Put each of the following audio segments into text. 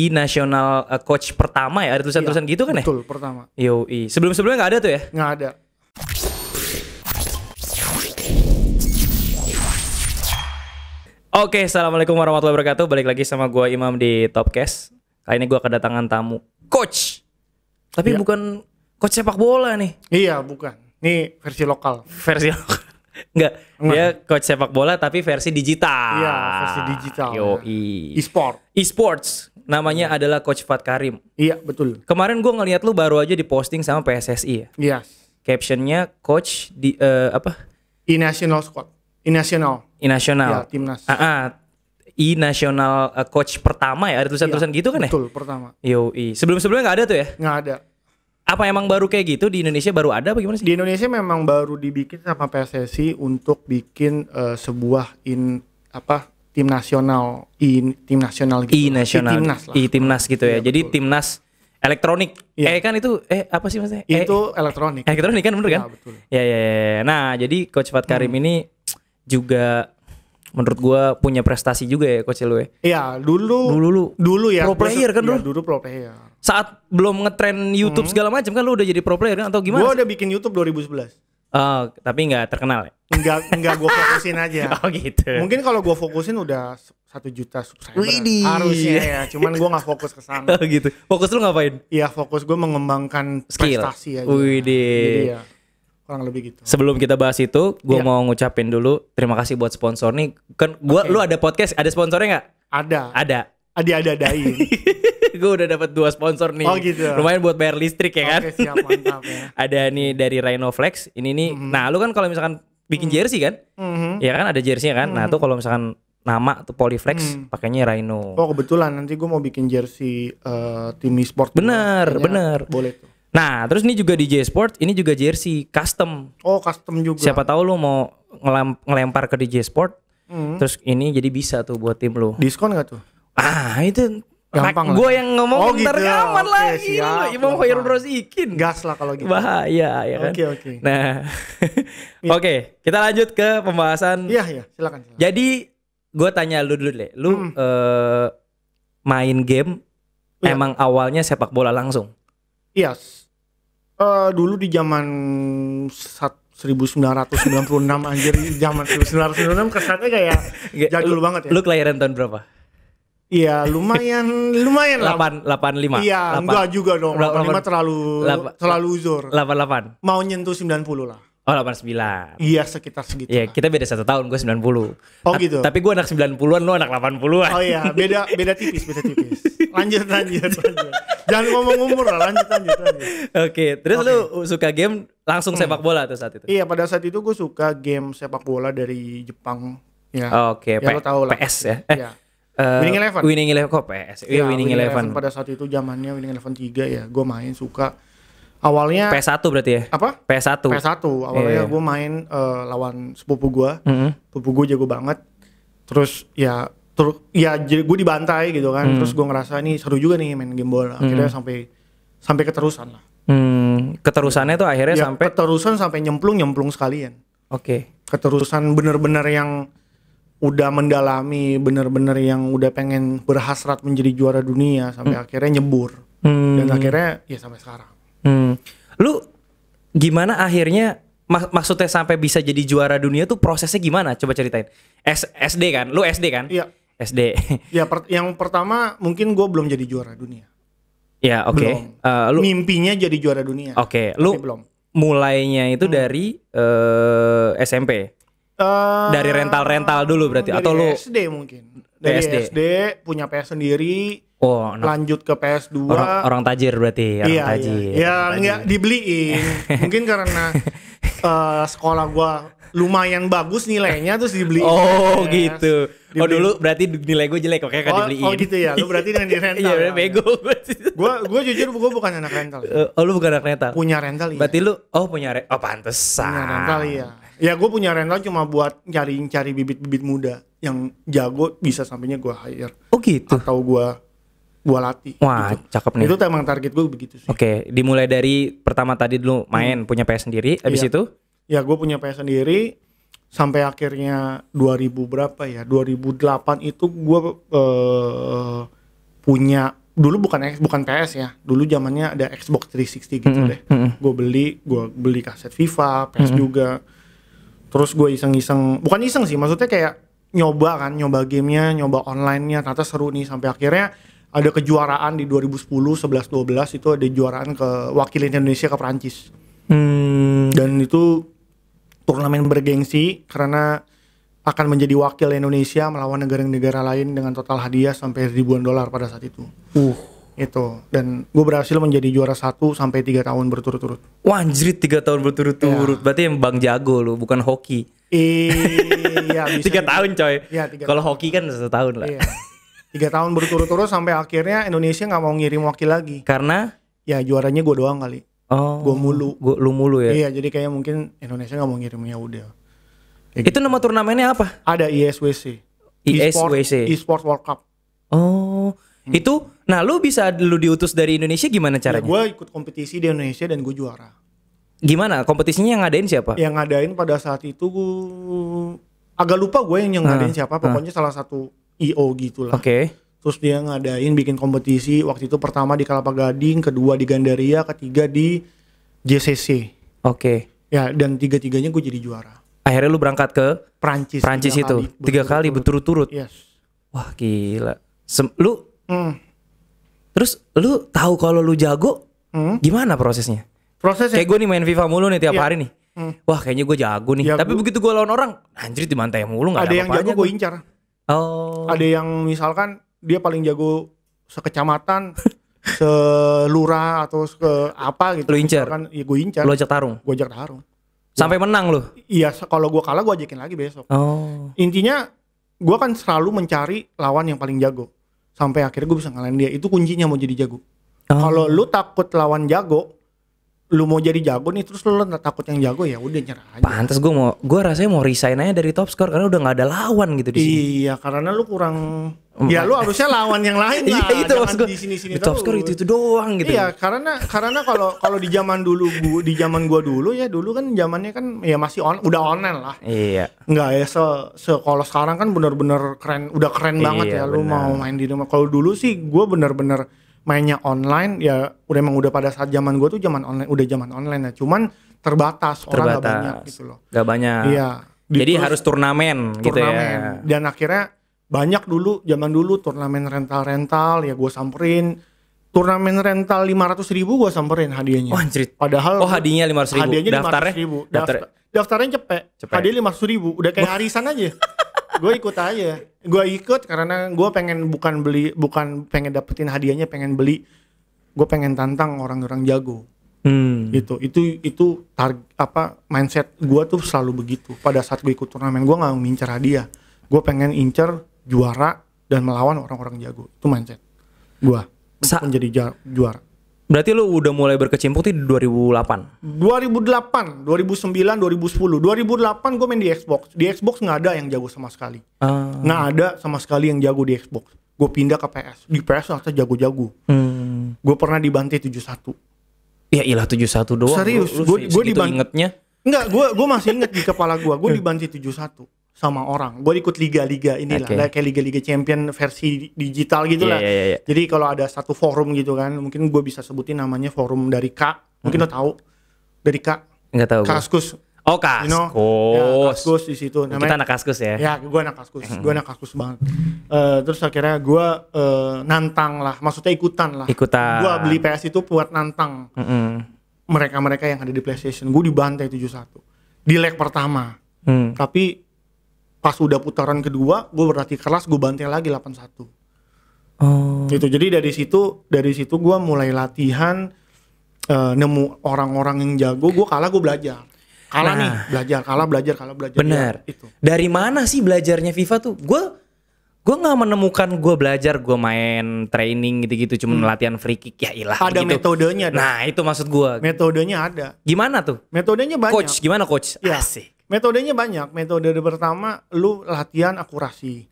national coach pertama ya, ada tulisan-tulisan gitu kan ya? Betul, pertama. Yoi. Sebelum-sebelumnya nggak ada tuh ya? Nggak ada. Oke, assalamualaikum warahmatullahi wabarakatuh. Balik lagi sama gue Imam di Topcast. Kali ini gue kedatangan tamu coach, tapi Iya. bukan coach sepak bola nih. Iya, bukan. Ini versi lokal. Versi Enggak, dia coach sepak bola tapi versi digital. Iya, versi digital. Yoi. E-sport. E-sports. Namanya adalah Coach Fuad Karim. Iya, betul. Kemarin gue ngeliat lu baru aja diposting sama PSSI ya. Iya. Captionnya coach di E-national squad. E-national. E-national. Ya, timnas. E-national coach pertama ya, ada tulisan-tulisan gitu kan ya? Betul, pertama. Yoi. Sebelum-sebelumnya nggak ada tuh ya? Nggak ada. Apa emang baru kayak gitu di Indonesia, baru ada apa gimana sih? Di Indonesia memang baru dibikin sama PSSI untuk bikin sebuah tim nasional, tim nasional gitu. E-national, timnas lah. timnas gitu ya. Iya, Jadi betul. timnas elektronik. Iya. Kan itu apa sih maksudnya? Itu elektronik. Elektronik kan, bener kan? Ya, betul. Ya. Nah, jadi Coach Fuad Karim ini juga menurut gua punya prestasi juga ya coach lu ya. Iya, dulu ya. Pro player kan iya, dulu? dulu pro player. Saat belum ngetren YouTube segala macam kan lu udah jadi pro player kan atau gimana? Gue sih? udah bikin YouTube 2011. Oh, tapi nggak terkenal ya? Enggak gue fokusin aja. Oh gitu. Mungkin kalau gue fokusin udah 1 juta subscriber. Widih. Harusnya ya, cuman gue nggak fokus ke sana. Oh gitu. Fokus lu ngapain? Iya, fokus gue mengembangkan Skill. prestasi aja. Widih. Jadi ya, kurang lebih gitu. Sebelum kita bahas itu, gue Iya. mau ngucapin dulu terima kasih buat sponsor nih. Kan gua, Oke. lu ada podcast, ada sponsornya nggak? Ada. Ada. Ada-adain. Gue udah dapat 2 sponsor nih. Oh, gitu. Lumayan buat bayar listrik ya kan. Oke, siap, mantap ya. Ada nih dari Rhinoflex. Ini nih. Nah, lu kan kalau misalkan bikin jersey kan? Mhm. Ya kan ada jersey-nya kan? Nah, tuh kalau misalkan nama tuh Polyflex pakainya Rhino. Oh, kebetulan nanti gue mau bikin jersey tim e-sport. Bener, Kayaknya bener. Boleh tuh. Nah, terus ini juga DJ Sport, ini juga jersey custom. Oh, custom juga. Siapa tahu lu mau ngelempar ke DJ Sport. Terus ini jadi bisa tuh buat tim lu. Diskon gak tuh? Itu Gampang lah. gue yang ngomong Oh, ntar gitu. rekaman Oke, lagi. siap, Imam Khairul gampang. Rosikin. Gas lah kalau gitu. Bahaya ya kan. Oke. Nah, oke, kita lanjut ke pembahasan. Iya, silakan. Jadi gue tanya lu dulu deh, lu main game Iya. emang awalnya sepak bola langsung? Iya. Dulu di zaman 1996 anjir, zaman 1996 kesannya kayak jadul banget ya. Lu kelahiran tahun berapa? Iya, lumayan lah. 85. Iya, enggak juga dong. 85 terlalu uzur. 88. Mau nyentuh 90 lah. Oh, 89. Iya, sekitar segitu. Iya, lah. kita beda 1 tahun, gue 90. Oh, gitu. Tapi gue anak 90-an, lu anak 80-an. Oh iya, beda tipis. Lanjut. Jangan ngomong umur lah, lanjut. Oke, terus lu suka game langsung sepak bola tuh saat itu? Iya, pada saat itu gue suka game sepak bola dari Jepang. Ya. Oke, Ya, lo tahu lah. PS ya? Iya. Winning Eleven. Winning Eleven kok PS? Iya, Ya, Winning Eleven. pada saat itu zamannya Winning Eleven 3 ya, gue main suka. Awalnya PS1 berarti ya? apa? PS1. Awalnya Iya. gue main lawan sepupu gue. Mhm. Sepupu gue jago banget. Terus ya gue dibantai gitu kan. Terus gue ngerasa ini seru juga nih main game bola. Akhirnya sampai keterusan lah. Keterusannya tuh akhirnya Ya, sampai keterusan sampai nyemplung sekalian. Oke. Keterusan bener-bener yang udah mendalami, bener-bener yang udah pengen berhasrat menjadi juara dunia sampai akhirnya nyebur. Dan akhirnya ya sampai sekarang. Lu gimana akhirnya maksudnya sampai bisa jadi juara dunia tuh prosesnya gimana? Coba ceritain. SD kan? Lu SD kan? Iya. SD. Ya yang pertama mungkin gue belum jadi juara dunia. Ya, oke. Belum. Lu Mimpinya jadi juara dunia. oke, Tapi lu belum. mulainya itu dari SMP. Dari rental dulu berarti Dari atau lu SD mungkin. Dari SD punya PS sendiri, lanjut ke PS2. orang tajir berarti, orang Iya. tajir. Ya enggak dibeliin. Mungkin karena sekolah gua lumayan bagus nilainya terus dibeliin. Oh, PS. gitu. Oh, Dibeliin. dulu berarti nilai gue jelek, oke kan dibeliin. Oh gitu ya. Lu berarti dengan di rental. Iya, ya? bego. Gua jujur gua bukan anak rental. Oh, lu bukan anak rental. Punya rental iya. Berarti lu punya pantesan. Punya rental iya. Ya gue punya rental cuma buat cari bibit-bibit muda yang jago bisa sampainya gue hire. Oh gitu. Atau gue latih. Wah, gitu. cakep nih. Itu emang target gue begitu sih. Oke, dimulai dari pertama tadi dulu main punya PS sendiri, habis Iya. itu Ya gue punya PS sendiri sampai akhirnya 2000 berapa ya? 2008 itu gue punya dulu bukan PS ya. Dulu zamannya ada Xbox 360 gitu deh. Gue beli kaset FIFA, PS juga. Terus gue bukan iseng sih, maksudnya kayak nyoba gamenya, nyoba online-nya, ternyata seru nih sampai akhirnya ada kejuaraan di 2010, 11, 12 itu ada juaraan ke wakilin Indonesia ke Perancis. Dan itu turnamen bergengsi karena akan menjadi wakil Indonesia melawan negara-negara lain dengan total hadiah sampai ribuan dolar pada saat itu. Itu. Dan gue berhasil menjadi juara 1 sampai 3 tahun berturut-turut. Wah anjrit 3 tahun berturut-turut. Berarti yang Bang jago lu, bukan hoki. Iya bisa 3 tahun coy. Iya, kalau hoki kan 1 tahun lah. Iya. 3 tahun berturut-turut sampai akhirnya Indonesia gak mau ngirim wakil lagi. Karena? Ya juaranya gue doang kali. Oh. Gue mulu. Lu mulu ya? Iya jadi kayak mungkin Indonesia gak mau ngirim, ya udah. Itu nama turnamennya apa? Ada ISWC. Esports World Cup. Oh, itu. Nah, lu diutus dari Indonesia gimana caranya? Ya, gue ikut kompetisi di Indonesia dan gue juara. Gimana? Kompetisinya yang ngadain siapa? Yang ngadain pada saat itu gue agak lupa gue yang ngadain siapa. Pokoknya salah satu IO gitulah. Oke. Terus dia ngadain bikin kompetisi. Waktu itu pertama di Kelapa Gading, kedua di Gandaria, ketiga di JCC. Oke. Ya, dan tiga-tiganya gue jadi juara. Akhirnya lu berangkat ke Perancis itu 3 kali berturut-turut. Yes. Wah gila. Terus lu tahu kalau lu jago? Gimana prosesnya? Kayak gue nih main FIFA mulu nih tiap hari nih. Wah kayaknya gue jago nih. Ya, tapi begitu gue lawan orang, anjir dibantai mulu nggak ada yang jago gue incar. Oh. Ada yang misalkan dia paling jago sekecamatan, selurah atau ke apa gitu. Lu incar? Ya gue incar. Lu ajak tarung? Gue ajak tarung. Sampai menang lu? Iya, kalau gue kalah gue ajakin lagi besok. Oh. Intinya gue kan selalu mencari lawan yang paling jago. Sampai akhirnya gue bisa ngalahin dia. Itu kuncinya mau jadi jago. Kalau lu takut lawan jago, lu mau jadi jago nih terus lu takut yang jago, ya udah nyerah aja. Pantes gue rasanya mau resign aja dari top score karena udah nggak ada lawan gitu di sini. Iya, karena lu kurang. Ya lu harusnya lawan yang lain lah. Iya itu maksud gue. Di top score itu doang gitu. Iya, karena kalau di zaman dulu di zaman gua dulu ya, dulu kan zamannya kan ya masih udah online lah. Iya. Enggak ya kalau sekarang kan bener-bener keren, udah keren banget ya lu mau main di rumah. Kalau dulu sih gua bener-bener mainnya online ya, emang udah pada saat zaman gua tuh zaman online ya. Cuman terbatas. Orang gak banyak gitu loh. Gak banyak. Iya. Jadi harus turnamen gitu ya. Dan akhirnya banyak zaman dulu turnamen rental ya gue samperin. Turnamen rental 500.000 gue samperin hadiahnya. Oh anjir. Padahal hadiahnya 500.000. Hadiahnya Daftarnya? 500.000. Daftarnya cepet. Hadiah 500.000. Udah kayak arisan aja. Gue ikut aja. Gue ikut karena gue pengen bukan pengen dapetin hadiahnya, pengen beli. Gue pengen tantang orang-orang jago. Gitu. Itu mindset gue tuh selalu begitu. Pada saat gue ikut turnamen gue nggak ngincer hadiah. Gue pengen incer juara dan melawan orang-orang jago. Itu mindset gue menjadi juara. Berarti lu udah mulai berkecimpung di 2008? 2008, 2009, 2010. 2008 gue main di Xbox. Di Xbox nggak ada yang jago sama sekali. Nggak ada sama sekali yang jago di Xbox. Gue pindah ke PS. Di PS ternyata jago-jago. Gue pernah dibantai 7-1. Ya ilah 7-1 doang. Serius, gue ingetnya. Enggak, gue masih inget di kepala gue dibantai 7-1 sama orang. Gue ikut liga-liga inilah, kayak liga-liga champion versi digital gitu lah. Yeah. Jadi kalau ada satu forum gitu kan, mungkin gue bisa sebutin namanya forum dari K. Mungkin lo tahu dari K. Enggak tahu. Kaskus. Oh Kaskus. Ya, Kaskus di situ. Kita anak Kaskus ya. Ya, gue anak Kaskus. Gue anak Kaskus banget. Terus akhirnya gue nantang lah, maksudnya ikutan lah. Gue beli PS itu buat nantang. Mereka yang ada di PlayStation. Gue dibantai 7-1 di leg pertama. Tapi pas udah putaran kedua, gue berlatih keras, gue bantai lagi 8-1. Gitu. Jadi dari situ gue mulai latihan, nemu orang-orang yang jago. Gue kalah, gue belajar. Belajar. Bener. Ya, itu. Dari mana sih belajarnya FIFA tuh? Gue nggak menemukan gue belajar, gue main training gitu-gitu, cuma latihan free kick ya ilah. Ada gitu. Metodenya. Nah itu maksud gue. Metodenya ada. Gimana tuh? Metodenya banyak. Coach, gimana coach? Ya. Asik. Metodenya banyak. Metode pertama, lu latihan akurasi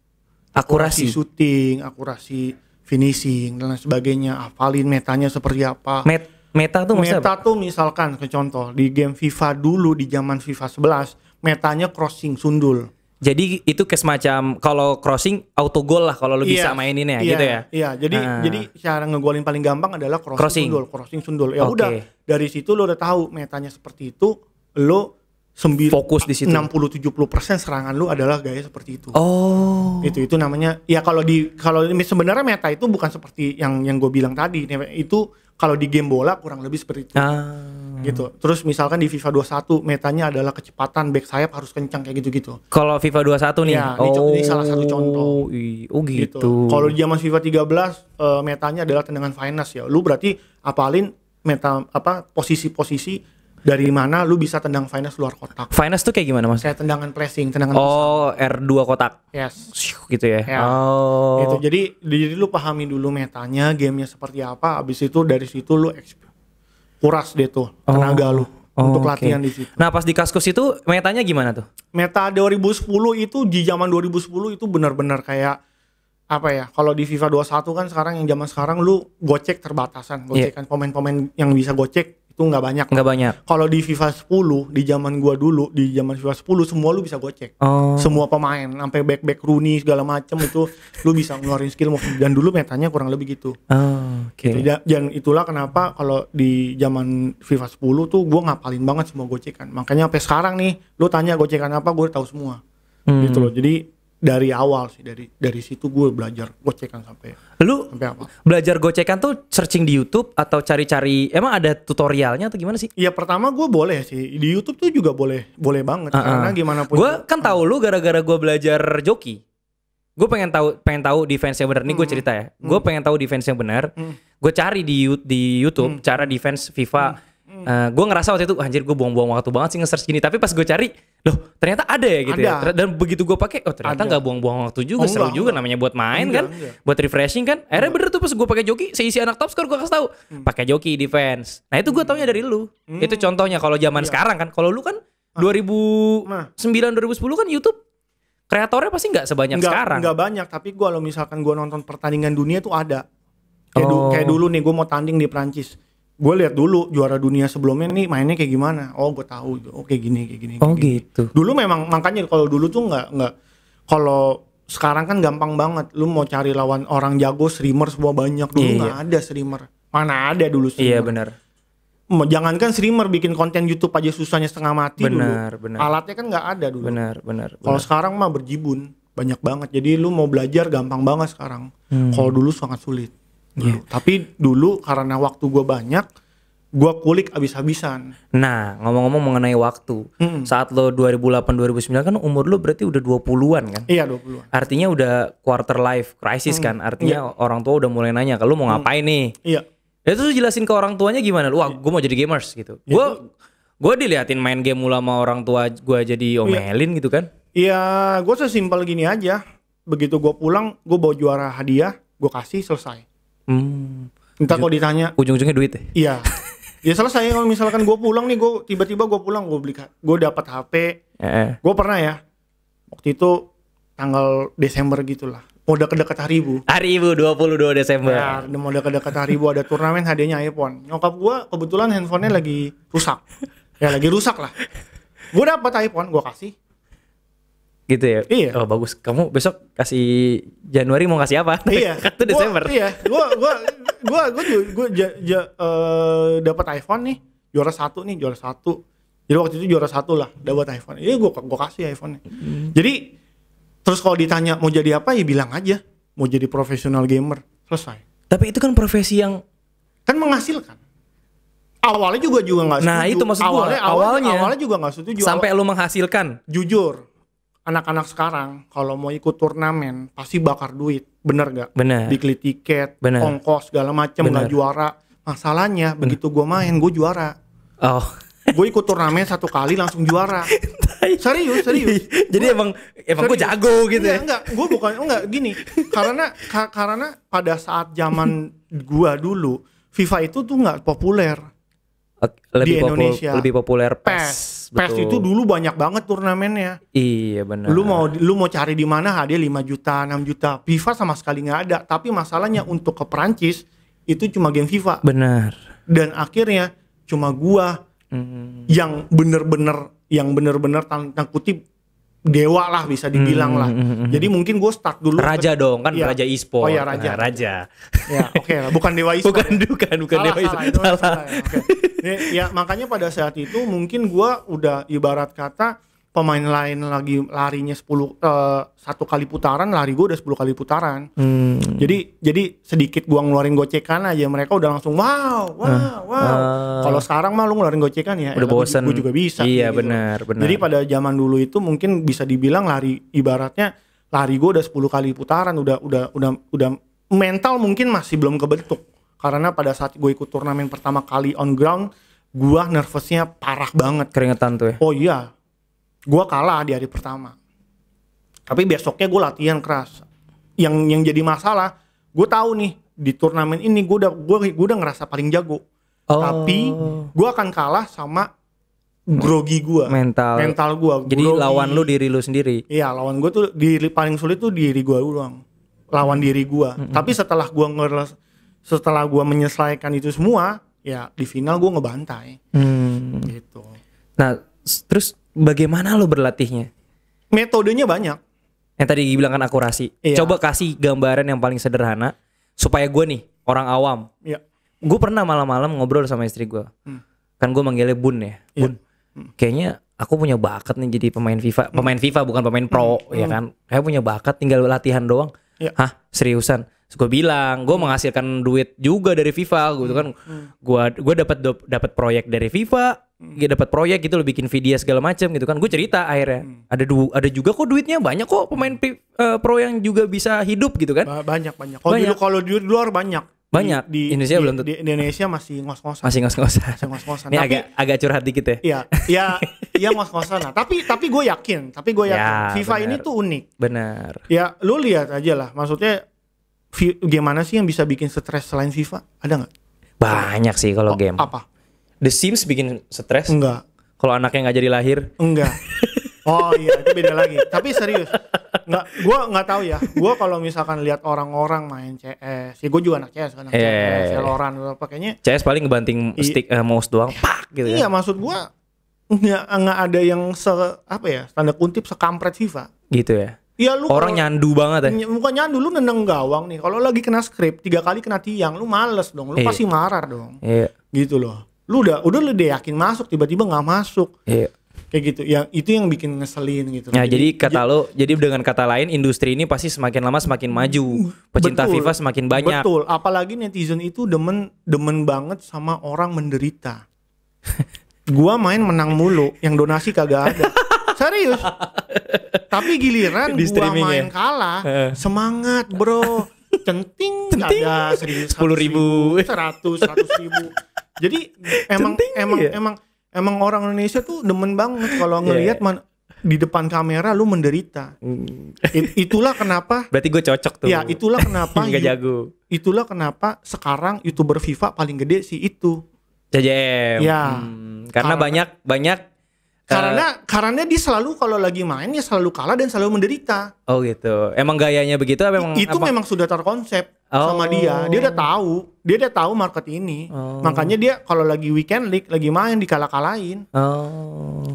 shooting, akurasi finishing dan lain sebagainya. Hafalin metanya seperti apa. Meta tuh maksudnya Meta tuh misalkan, ke contoh di game FIFA dulu di zaman FIFA 11, metanya crossing sundul. Jadi itu kayak semacam kalau crossing auto goal lah kalau lu bisa maininnya gitu ya. Iya, jadi cara ngegolin paling gampang adalah crossing sundul. Ya udah, dari situ lu udah tahu metanya seperti itu, lu fokus di situ. 60-70% serangan lu adalah gaya seperti itu. Oh. Itu namanya ya kalau sebenarnya meta itu bukan seperti yang gue bilang tadi. Itu kalau di game bola kurang lebih seperti itu. Gitu. Terus misalkan di FIFA 21 metanya adalah kecepatan back sayap harus kencang kayak gitu-gitu. Kalau FIFA 21 nih. Ya, ini salah satu contoh. Oh gitu. Kalau di zaman FIFA 13 metanya adalah tendangan finesse ya. Lu berarti apalin posisi-posisi dari mana lu bisa tendang finesse luar kotak. Finesse tuh kayak gimana Mas? Kayak tendangan pressing, tendangan R2 kotak. Yes. Gitu ya. Gitu. Jadi lu pahami dulu metanya, gamenya seperti apa, abis itu dari situ lu kuras deh tuh tenaga lu untuk latihan di situ. Nah, pas di Kaskus itu metanya gimana tuh? Meta 2010 itu di zaman 2010 itu benar-benar kayak apa ya? Kalau di FIFA 21 kan sekarang yang zaman sekarang lu gocek terbatasan, gocekan pemain-pemain yang bisa gocek itu nggak banyak. Kalau di FIFA 10 di zaman gua dulu, di zaman FIFA 10 semua lu bisa gocek. Semua pemain sampai back Rooney segala macem itu lu bisa ngeluarin skill dan dulu metanya kurang lebih gitu. Gitu. Dan itulah kenapa kalau di zaman FIFA 10 tuh gua ngapalin banget semua gocekan. Makanya sampai sekarang nih lu tanya gocekan apa gua tahu semua. Gitu loh. Jadi dari awal sih dari situ gue belajar gocekan sampai apa. Belajar gocekan tuh searching di YouTube atau cari-cari emang ada tutorialnya atau gimana sih? Iya pertama gue boleh sih di YouTube tuh juga boleh banget karena gimana pun. Gue kan tahu lu gara-gara gue belajar joki. Gue pengen tahu defense yang benar. Nih gue cerita ya. Gue pengen tahu defense yang benar. Gue cari di YouTube cara defense FIFA. Gue ngerasa waktu itu anjir gue buang-buang waktu banget sih nge-search gini, tapi pas gue cari loh ternyata ada ya gitu ya. Dan begitu gue pakai ternyata nggak buang-buang waktu juga, seru juga namanya buat main kan, buat refreshing kan. Akhirnya bener tuh pas gue pakai joki seisi anak top score gue kasih tahu pakai joki defense. Nah itu gue taunya dari lu. Itu contohnya kalau zaman sekarang kan. Kalau lu kan 2009 2010 kan YouTube kreatornya pasti nggak sebanyak sekarang. Nggak banyak, tapi gue kalau misalkan gue nonton pertandingan dunia tuh ada. Kayak dulu nih gue mau tanding di Prancis. Gue lihat dulu juara dunia sebelumnya nih mainnya kayak gimana. Gue tahu. Kayak gini. Gitu. Dulu memang makanya kalau dulu tuh nggak. Kalau sekarang kan gampang banget. Lu mau cari lawan orang jago streamer semua banyak. Dulu nggak ada streamer. Mana ada dulu streamer. Iya benar. Jangankan streamer bikin konten YouTube aja susahnya setengah mati dulu. Benar. Alatnya kan nggak ada dulu. Benar. Kalau sekarang mah berjibun banyak banget. Jadi lu mau belajar gampang banget sekarang. Kalau dulu sangat sulit. Tapi dulu karena waktu gue banyak, gue kulik abis-abisan. Nah, ngomong-ngomong mengenai waktu, saat lo 2008-2009 kan umur lo berarti udah 20-an kan? Iya 20-an. Artinya udah quarter life crisis kan? Artinya orang tua udah mulai nanya, kalau mau ngapain nih? Iya. Itu jelasin ke orang tuanya gimana? Wah, gue mau jadi gamers gitu. Gue diliatin main game mula sama orang tua gue jadi omelin gitu kan? Iya, gue sesimpel gini aja. Begitu gue pulang, gue bawa juara hadiah, gue kasih selesai. Entah kalau ditanya ujung-ujungnya duit ya? Iya. Ya selesai. Kalau misalkan gue pulang nih, tiba-tiba gue pulang, gue dapat HP. Gue pernah ya waktu itu tanggal Desember gitulah, mau deket-deket hari ibu 22 Desember ya, mau deket-deket hari ibu, ada turnamen hadiahnya iPhone. Nyokap gue kebetulan handphonenya lagi rusak. Lagi rusak lah. Gue dapat iPhone, gue kasih gitu ya. Iya. Oh bagus. Kamu besok kasih Januari mau kasih apa? Iya. Itu Desember. Iya. Gue dapat iPhone nih, juara satu. Jadi waktu itu juara 1 lah, dapat iPhone. Iya gue kasih iPhone-nya. Jadi terus kalau ditanya mau jadi apa ya bilang aja mau jadi profesional gamer, selesai. Tapi itu kan profesi yang kan menghasilkan. Awalnya juga nggak setuju. Nah itu maksud gue. Awalnya juga nggak setuju. Sampai lu menghasilkan. Jujur. Anak-anak sekarang kalau mau ikut turnamen pasti bakar duit, bener gak? Bener. Dikli tiket, ongkos segala macem, nggak juara. Masalahnya begitu gue main, gue juara. Gue ikut turnamen 1 kali langsung juara. Serius. Jadi emang gue jago gitu ya? Enggak, gue enggak gini. Karena pada saat zaman gue dulu, FIFA itu tuh nggak populer. Di Indonesia. Lebih populer PES. PES itu dulu banyak banget turnamennya. Iya benar. Lu mau cari di mana hadiah 5 juta, 6 juta. FIFA sama sekali nggak ada. Tapi masalahnya untuk ke Perancis itu cuma game FIFA. Benar. Dan akhirnya cuma gua yang bener-bener tanda kutip dewa lah bisa dibilang lah. Jadi mungkin gue start dulu. Raja dong kan, Iya. raja e-sport. Oh iya, raja. Nah, raja. Ya oke lah, bukan dewa e-sport. Bukan dewa e-sport. Itu salah ya. Oke. Ya makanya pada saat itu mungkin gue udah ibarat kata pemain lain lagi larinya 1 kali putaran, lari gue udah 10 kali putaran. Jadi sedikit gua ngeluarin gocekan aja mereka udah langsung wow. Kalau sekarang mah lu ngeluarin gocekan ya udah bosen. Gue juga bisa. Iya gitu. benar. Jadi pada zaman dulu itu mungkin bisa dibilang lari ibaratnya lari gue udah 10 kali putaran, udah mental mungkin masih belum kebentuk. Karena pada saat gue ikut turnamen pertama kali on ground, gua nervousnya parah banget. Keringetan tuh ya. Oh iya. Gua kalah di hari pertama. Tapi besoknya gue latihan keras. Yang jadi masalah, gue tahu nih di turnamen ini gue udah ngerasa paling jago. Tapi gue akan kalah sama grogi gue. Mental gue. Jadi grogi. Lawan lu diri lu sendiri. Iya, lawan gue tuh paling sulit tuh diri gue doang. Lawan diri gue. Tapi setelah gue menyelesaikan itu semua, ya di final gue ngebantai. Gitu. Nah, terus bagaimana lo berlatihnya? Metodenya banyak. Yang tadi bilang kan akurasi. Iya. Coba kasih gambaran yang paling sederhana supaya gue nih orang awam. Iya. Gue pernah malam-malam ngobrol sama istri gue. Kan gue manggilnya Bun ya. Bun. Kayaknya aku punya bakat nih jadi pemain FIFA. Pemain FIFA bukan pemain pro ya kan. Kayak punya bakat tinggal latihan doang. Iya. Hah? Seriusan? Gue bilang, gue menghasilkan duit juga dari FIFA, gitu kan. Gue dapat proyek dari FIFA, dapat proyek gitu, lo bikin video segala macam gitu kan. Gue cerita akhirnya, ada juga kok duitnya banyak kok pemain pro yang juga bisa hidup gitu kan. Banyak. Kalau di luar banyak. Di Indonesia belum tuh. Di Indonesia masih ngos-ngosan. Masih ngos-ngosan. Ini tapi, agak curhat dikit ya. Iya ngos-ngosan lah. Tapi gue yakin. Ya, FIFA bener. ini tuh unik. Benar. Ya, lu lihat aja lah. Maksudnya gimana sih yang bisa bikin stres selain FIFA? Ada nggak? Banyak sih kalau game. Apa? The Sims bikin stres? Enggak. Kalau anaknya nggak jadi lahir? Enggak. Oh iya, itu beda lagi. Tapi serius, gue nggak tahu ya. Gue kalau misalkan lihat orang-orang main CS, ya gue juga anak CS kan, CS, Valorant, apa kayaknya. CS paling ngebanting stick mouse doang, pak gitu. Iya, maksud gue nggak ada yang tanda kutip sekampret FIFA. Gitu ya. Ya, orang nyandu banget ya. Bukan nyandu, lu nendang gawang nih. Kalau lagi kena script 3 kali kena tiang, lu males dong. Lu pasti marah dong. Iya. Gitu loh. Lu udah yakin masuk, tiba-tiba nggak masuk. Iya. Kayak gitu. Itu yang bikin ngeselin gitu. Ya, jadi dengan kata lain industri ini pasti semakin lama semakin maju. Pecinta FIFA semakin banyak. Betul. Apalagi netizen itu demen banget sama orang menderita. Gua main menang mulu, yang donasi kagak ada. Serius. Tapi giliran gua main kalah, semangat bro, centing ada 10.000, 100.000. Jadi emang orang Indonesia tuh demen banget kalau ngelihat di depan kamera lu menderita. Itulah kenapa. Berarti gue cocok tuh. Ya itulah kenapa. Gak jago. Itulah kenapa sekarang YouTuber FIFA paling gede sih itu. JJM. Ya. Karena banyak. Karena dia selalu kalau lagi main dia selalu kalah dan selalu menderita. Oh gitu. Emang gayanya begitu? Memang sudah terkonsep sama dia. Dia udah tahu market ini. Makanya dia kalau lagi weekend league lagi main dikalah-kalahin.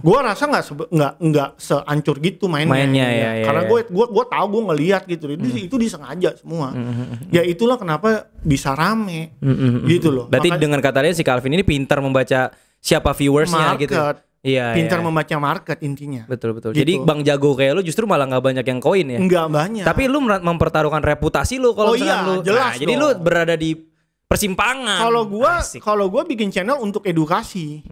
Gua rasa nggak seancur gitu mainnya ya. Karena gue tahu, gue ngelihat gitu. Itu disengaja semua. Ya itulah kenapa bisa rame gitu loh. Berarti dengan kata lain si Calvin ini pintar membaca siapa viewersnya gitu. Iya, pintar membaca market intinya. Betul. Gitu. Jadi bang jago kayak lu justru malah nggak banyak yang koin ya? Nggak banyak. Tapi lu mempertaruhkan reputasi lu kalau lu. Jelas. Jadi lu berada di persimpangan. Kalau gua bikin channel untuk edukasi.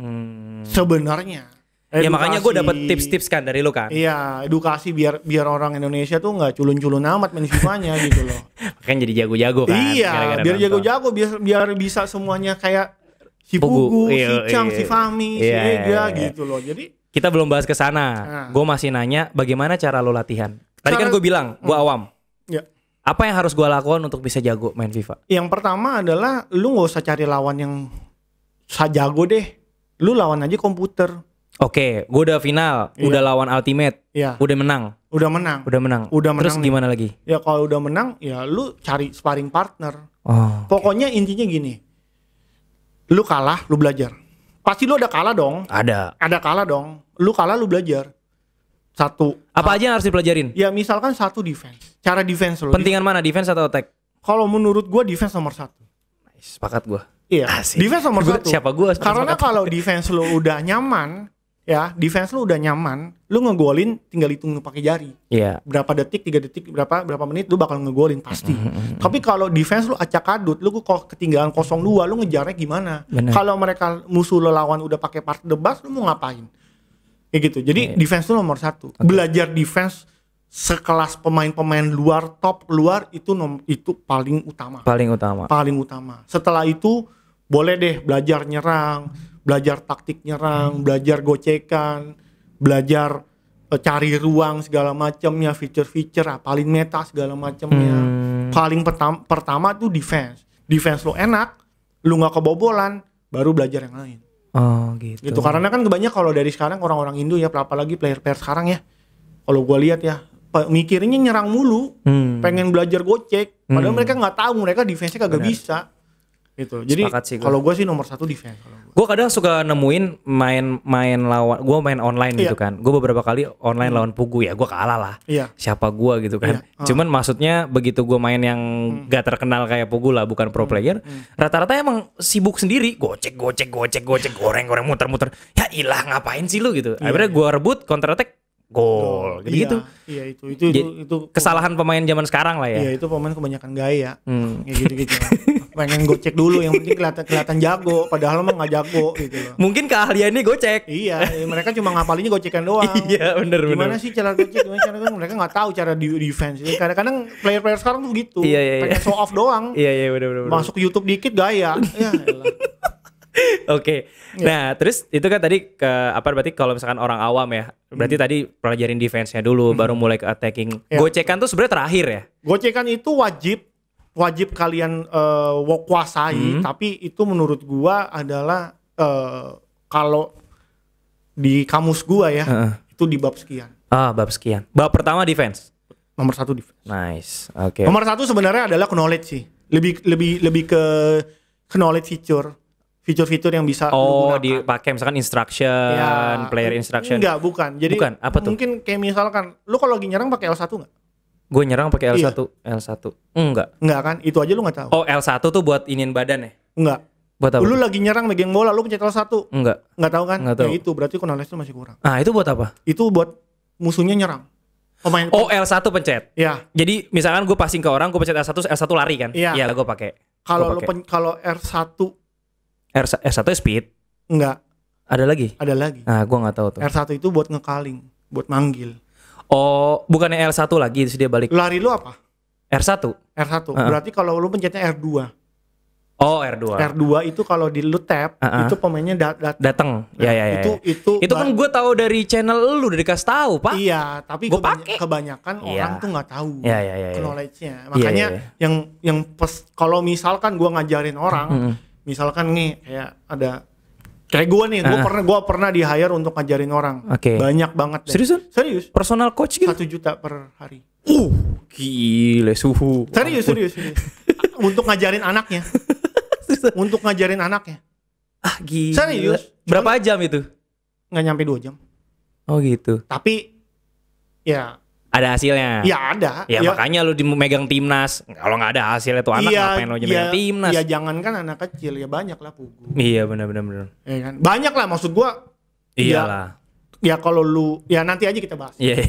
Sebenarnya. Ya makanya gue dapet tips-tips kan dari lu kan. Iya, edukasi biar orang Indonesia tuh nggak culun-culun amat main FIFA-nya gitu loh. Makanya jadi jago-jago kan. Iya, biar jago-jago biar bisa semuanya kayak si Pugu, si Chang, si Fahmi, si Ega gitu loh. Jadi kita belum bahas ke sana. Gue masih nanya bagaimana cara lo latihan. Tadi kan gue bilang gue awam. Ya. Apa yang harus gue lakukan untuk bisa jago main FIFA? Yang pertama adalah lu nggak usah cari lawan yang jago deh. Lu lawan aja komputer. Oke, gue udah final, udah lawan Ultimate, udah menang. Terus gimana lagi? Ya kalau udah menang, ya lu cari sparring partner. Pokoknya intinya gini. Lu kalah, lu belajar. Pasti lu ada kalah dong. Ada kalah dong. Lu kalah, lu belajar. Satu. Apa aja yang harus dipelajarin? Ya misalkan satu defense. Cara defense lo. Pentingan mana? Defense atau attack? Kalau menurut gue defense nomor 1. Nice, sepakat gue. Iya. Asik. Defense nomor 1. Siapa gue? Karena kalau defense lo udah nyaman, ya defense lo udah nyaman, lu ngegolin tinggal hitung pakai jari. Iya. Berapa detik, 3 detik, berapa menit lu bakal ngegolin pasti. Tapi kalau defense lu acak-adut, lu kalau ketinggalan 0-2, lu ngejarnya gimana? Kalau mereka musuh lo lawan udah pakai part the bus, lu mau ngapain? Kayak gitu. Jadi defense itu nomor 1. Belajar defense sekelas pemain-pemain luar, top luar itu paling utama. Paling utama. Setelah itu boleh deh belajar nyerang, belajar taktik nyerang, belajar gocekan, belajar cari ruang segala macamnya, feature paling meta segala macamnya. Paling pertama tuh defense. Defense lo enak, lu nggak kebobolan, baru belajar yang lain. Oh gitu. Karena kan kebanyakan kalau dari sekarang orang-orang Indo ya, apalagi player-player sekarang ya, kalau gue lihat ya, mikirnya nyerang mulu, pengen belajar gocek, padahal mereka nggak tahu, mereka defense-nya kagak bisa. Gitu. Jadi kalau gue sih nomor 1 defense. Gue kadang suka nemuin main lawan, gue main online gitu kan. Gue beberapa kali online lawan Pugu ya, gue kalah lah. Siapa gue gitu kan. Cuman maksudnya begitu gue main yang gak terkenal kayak Pugu lah, bukan pro player, rata-rata emang sibuk sendiri, gocek, goreng, muter-muter. Ya ilah ngapain sih lu gitu. Akhirnya gue rebut, counter attack, gol gitu. Iya itu kesalahan pemain zaman sekarang lah ya. Iya itu pemain kebanyakan gaya. Kayak gitu-gitu. Pengen gocek dulu, yang penting kelihatan jago, padahal emang nggak jago gitu loh. Mungkin keahliannya gocek. Iya, mereka cuma ngapalinnya gocekan doang. Iya, bener. Gimana sih cara gocek? Mereka nggak tahu cara defense. Kadang-kadang player-player sekarang tuh gitu. Iya. Pengen show off doang. Iya, bener. Masuk YouTube dikit gaya. Ya elah. Oke. Nah, terus itu kan tadi berarti kalau misalkan orang awam ya, berarti tadi pelajarin defense-nya dulu, baru mulai ke attacking. Gocekan tuh sebenarnya terakhir ya? Gocekan itu wajib kalian kuasai, tapi itu menurut gua adalah kalau di kamus gua ya, itu di bab sekian. Bab sekian. Bab pertama defense. Nomor 1 defense. Nice. Oke. Nomor 1 sebenarnya adalah knowledge sih. Lebih ke knowledge fitur yang bisa lu gunakan. Dipakai misalkan instruction, player instruction. Bukan. Jadi apa tuh? Mungkin kayak misalkan lu kalau lagi nyerang pakai L1 enggak? Gue nyerang pakai L1. Enggak kan? Itu aja lu enggak tahu. L1 tuh buat inin badan ya? Enggak. Buat apa? Lu lagi nyerang megang bola, lu pencet L1. Enggak tahu kan? Enggak tahu. Ya itu berarti knowledge lu masih kurang. Itu buat apa? Itu buat musuhnya nyerang. L1 pencet. Iya. Jadi misalkan gue passing ke orang, gue pencet L1 lari kan? Iya lah gue pakai. Kalau R1 speed. Enggak. Ada lagi? Ada lagi. Gue nggak tahu tuh. R1 itu buat ngekaling, buat manggil. Bukannya L1 lagi terus dia balik. Lari lu apa? R1. Berarti kalau lu pencetnya R2. R2. R2 itu kalau di lu tap, itu pemainnya datang. Ya. Itu kan gue tahu dari channel lu udah dikasih tahu, Pak. Iya, tapi kebanyakan orang tuh nggak tahu knowledge-nya. Makanya yang kalau misalkan gue ngajarin orang, misalkan nih kayak gue nih, gue pernah di hire untuk ngajarin orang. Banyak banget deh. Serius? Personal coach gitu? 1 juta per hari. Gile suhu. Serius. Untuk ngajarin anaknya. Gila. Serius. Berapa jam itu? Nggak nyampe 2 jam. Oh gitu. Tapi ya ada hasilnya. Ya ada. Ya makanya lu megang timnas. Kalau nggak ada hasilnya tuh anak ngapain lo megang timnas? Iya jangankan anak kecil, ya banyak lah Pugu. Iya benar. Ya kan? Banyak lah maksud gua. Iyalah. Ya kalau lu nanti aja kita bahas. Iya.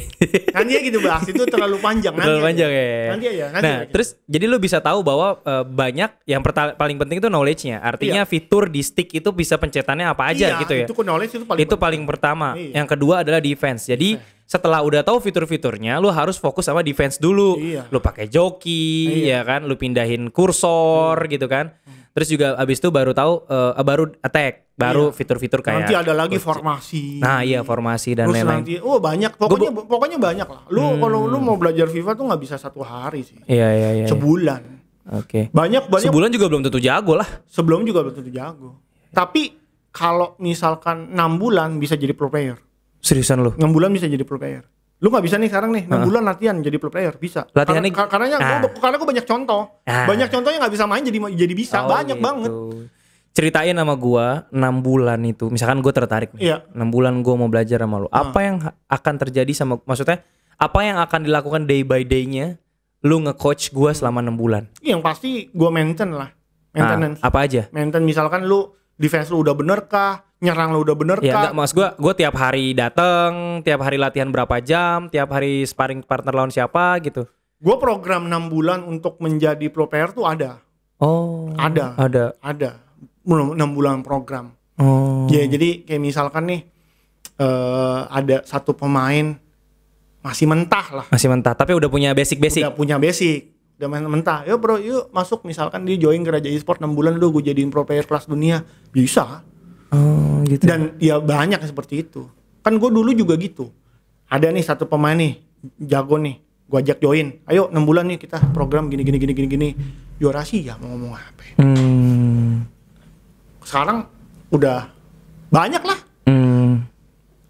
Nanti aja kita bahas, itu terlalu panjang. Nanti aja. Terus jadi lu bisa tahu bahwa banyak yang paling penting itu knowledge-nya. Artinya fitur di stick itu bisa pencetannya apa aja gitu ya. Itu knowledge itu paling pertama. Yang kedua adalah defense. Jadi setelah udah tahu fitur-fiturnya, lu harus fokus sama defense dulu. Lu pakai joki, ya kan? Lu pindahin kursor gitu kan. Terus juga abis itu baru tahu baru attack, baru fitur-fitur kayak nanti ada lagi formasi. Nah iya formasi dan lain-lain. Banyak pokoknya banyak lah. Lu kalau lu mau belajar FIFA tuh nggak bisa 1 hari sih. Iya. Sebulan. Oke. Banyak. Sebulan juga belum tentu jago lah. Sebelum juga belum tentu jago. Tapi kalau misalkan 6 bulan bisa jadi pro player. Seriusan lu? 6 bulan bisa jadi pro player. Lu nggak bisa nih sekarang nih 6 bulan latihan jadi pro player bisa. Latihannya karena gue banyak contoh. Banyak contoh yang nggak bisa main jadi bisa. Banyak gitu. banget. ceritain sama gua 6 bulan itu, misalkan gua tertarik nih. Iya. 6 bulan gua mau belajar sama lu. Apa yang akan terjadi sama, maksudnya apa yang akan dilakukan day by day-nya lu nge-coach gua selama 6 bulan? Yang pasti gue maintain lah. Maintenance. Apa aja? Maintain misalkan lu defense lu udah bener kah? Nyerang lu udah bener Ya kah? enggak, mas gua tiap hari dateng, tiap hari latihan berapa jam, tiap hari sparring partner lawan siapa gitu. Gue program 6 bulan untuk menjadi pro player tuh ada. Oh. Ada. 6 bulan program. Oh. Ya jadi kayak misalkan nih ada satu pemain masih mentah lah. Masih mentah, tapi udah punya basic-basic. Udah punya basic. Udah mentah. Yuk bro, yuk masuk misalkan dia join ke Raja Esport 6 bulan udah gue jadiin pro player kelas dunia. Bisa. Oh gitu. Dan ya banyak yang seperti itu. Kan gue dulu juga gitu. Ada nih satu pemain nih jago nih. Gue ajak join. Ayo 6 bulan nih kita program gini. Juara Asia mau ngomong apa ya? Sekarang udah banyak lah.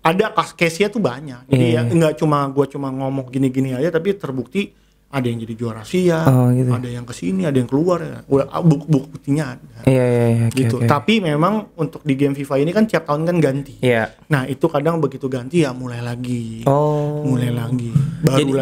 Ada case-nya tuh banyak. Jadi ya nggak gue cuma ngomong gini aja, tapi terbukti ada yang jadi juara Asia, gitu. ada yang kesini, ada yang keluar. Ya. Udah buktinya ada. Iya. Gitu. Okay. Tapi memang untuk di game FIFA ini kan tiap tahun kan ganti. Iya. Nah itu kadang begitu ganti ya mulai lagi. Mulai lagi.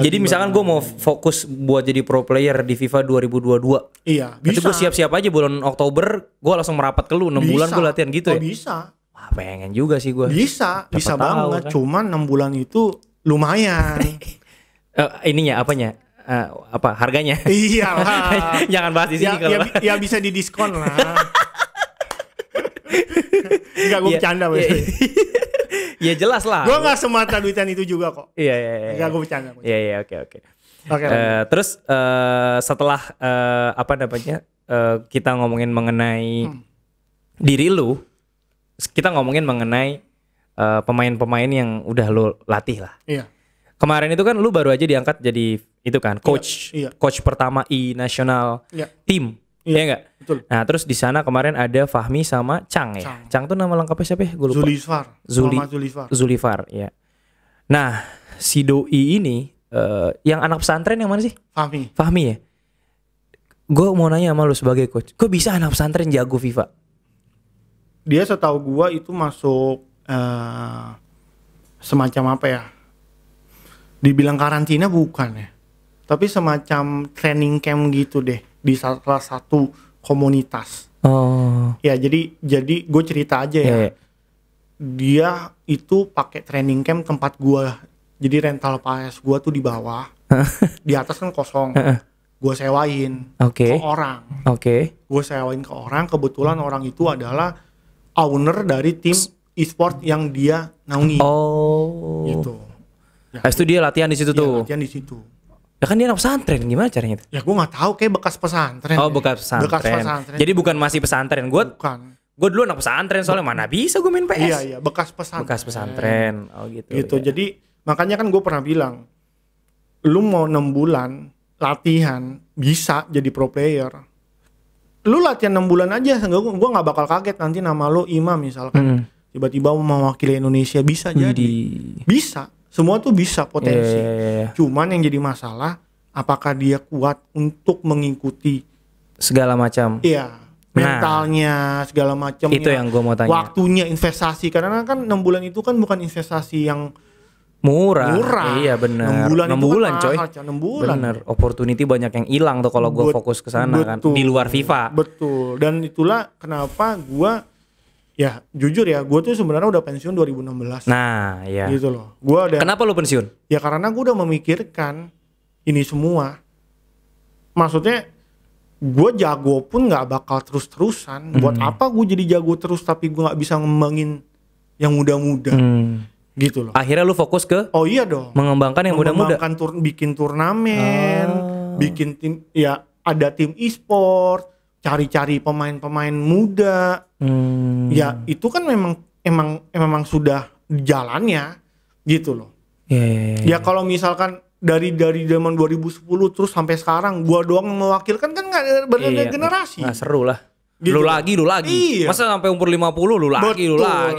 Jadi misalkan gue mau fokus buat jadi pro player di FIFA 2022. Iya. Bisa. Itu gue siap-siap aja bulan Oktober gue langsung merapat ke lu 6 bulan gue latihan gitu ya. Bisa. Wah, pengen juga sih gue. Bisa banget. Kan? Cuman 6 bulan itu lumayan. Ininya apanya? Harganya? Iyalah. Jangan bahas di sini kalau. Ya bisa didiskon lah. Enggak, gue bercanda. Ya jelas lah. Gue gak semata duitan itu juga kok. Iya. Enggak, gue bercanda. Iya, oke. Terus setelah kita ngomongin mengenai diri lu, kita ngomongin mengenai pemain-pemain yang udah lu latih lah. Iya. Kemarin itu kan lu baru aja diangkat jadi itu kan coach, coach pertama national tim, iya enggak? Betul. Nah terus di sana kemarin ada Fahmi sama Chang ya. Chang tuh nama lengkapnya siapa ya? Gue lupa. Zulifar, ya. Nah si Doi ini yang anak pesantren yang mana sih? Fahmi ya. Gue mau nanya sama lu sebagai coach, kok bisa anak pesantren jago FIFA? Dia setahu gua itu masuk semacam apa ya? Dibilang karantina bukan ya, tapi semacam training camp gitu deh di salah satu komunitas. Ya jadi gue cerita aja ya. Dia itu pakai training camp tempat gua, jadi rental PS gua tuh di bawah, di atas kan kosong. Gue sewain ke orang. Gue sewain ke orang. Kebetulan orang itu adalah owner dari tim e-sport yang dia naungi. Gitu. Habis itu dia latihan di situ tuh. Latihan di situ. Ya kan dia anak pesantren, gimana caranya itu? Ya gue nggak tahu, kayak bekas pesantren. Bekas pesantren. Jadi bukan masih pesantren. Bukan. Gue dulu anak pesantren soalnya mana bisa gue main PS. Iya, bekas pesantren. Bekas pesantren. Gitu. Ya. Jadi makanya kan gue pernah bilang, lu mau 6 bulan latihan bisa jadi pro player. Lu latihan 6 bulan aja, gue nggak bakal kaget nanti nama lu Imam misalkan. Tiba-tiba mau mewakili Indonesia, bisa jadi. Bisa. Semua tuh bisa potensi. Cuman yang jadi masalah, apakah dia kuat untuk mengikuti segala macam. Iya. Mentalnya, segala macam. Itu yang gue mau tanya. Waktunya, investasi. Karena kan 6 bulan itu kan bukan investasi yang murah. Iya benar. 6 bulan coy. 6 bulan. Bener. Opportunity banyak yang hilang tuh kalau gue fokus ke sana kan. Di luar FIFA. Betul. Dan itulah kenapa gue, ya jujur ya, gue tuh sebenarnya udah pensiun 2016. Nah ya. Gitu loh. Kenapa lu pensiun? Ya karena gue udah memikirkan ini semua. Maksudnya gue jago pun gak bakal terus-terusan. Buat apa gue jadi jago terus tapi gue gak bisa ngembangin yang muda-muda. Gitu loh. Akhirnya lu fokus ke? Oh iya dong. Mengembangkan yang muda-muda. Bikin turnamen, bikin tim, ya ada tim e-sport, cari-cari pemain-pemain muda. Ya itu kan memang sudah jalannya gitu loh. Ya kalau misalkan dari zaman 2010 terus sampai sekarang gua doang mewakilkan kan nggak berbeda generasi. Nggak seru lah. Gitu. Lu lagi. Iya. Masa sampai umur 50 lu lagi.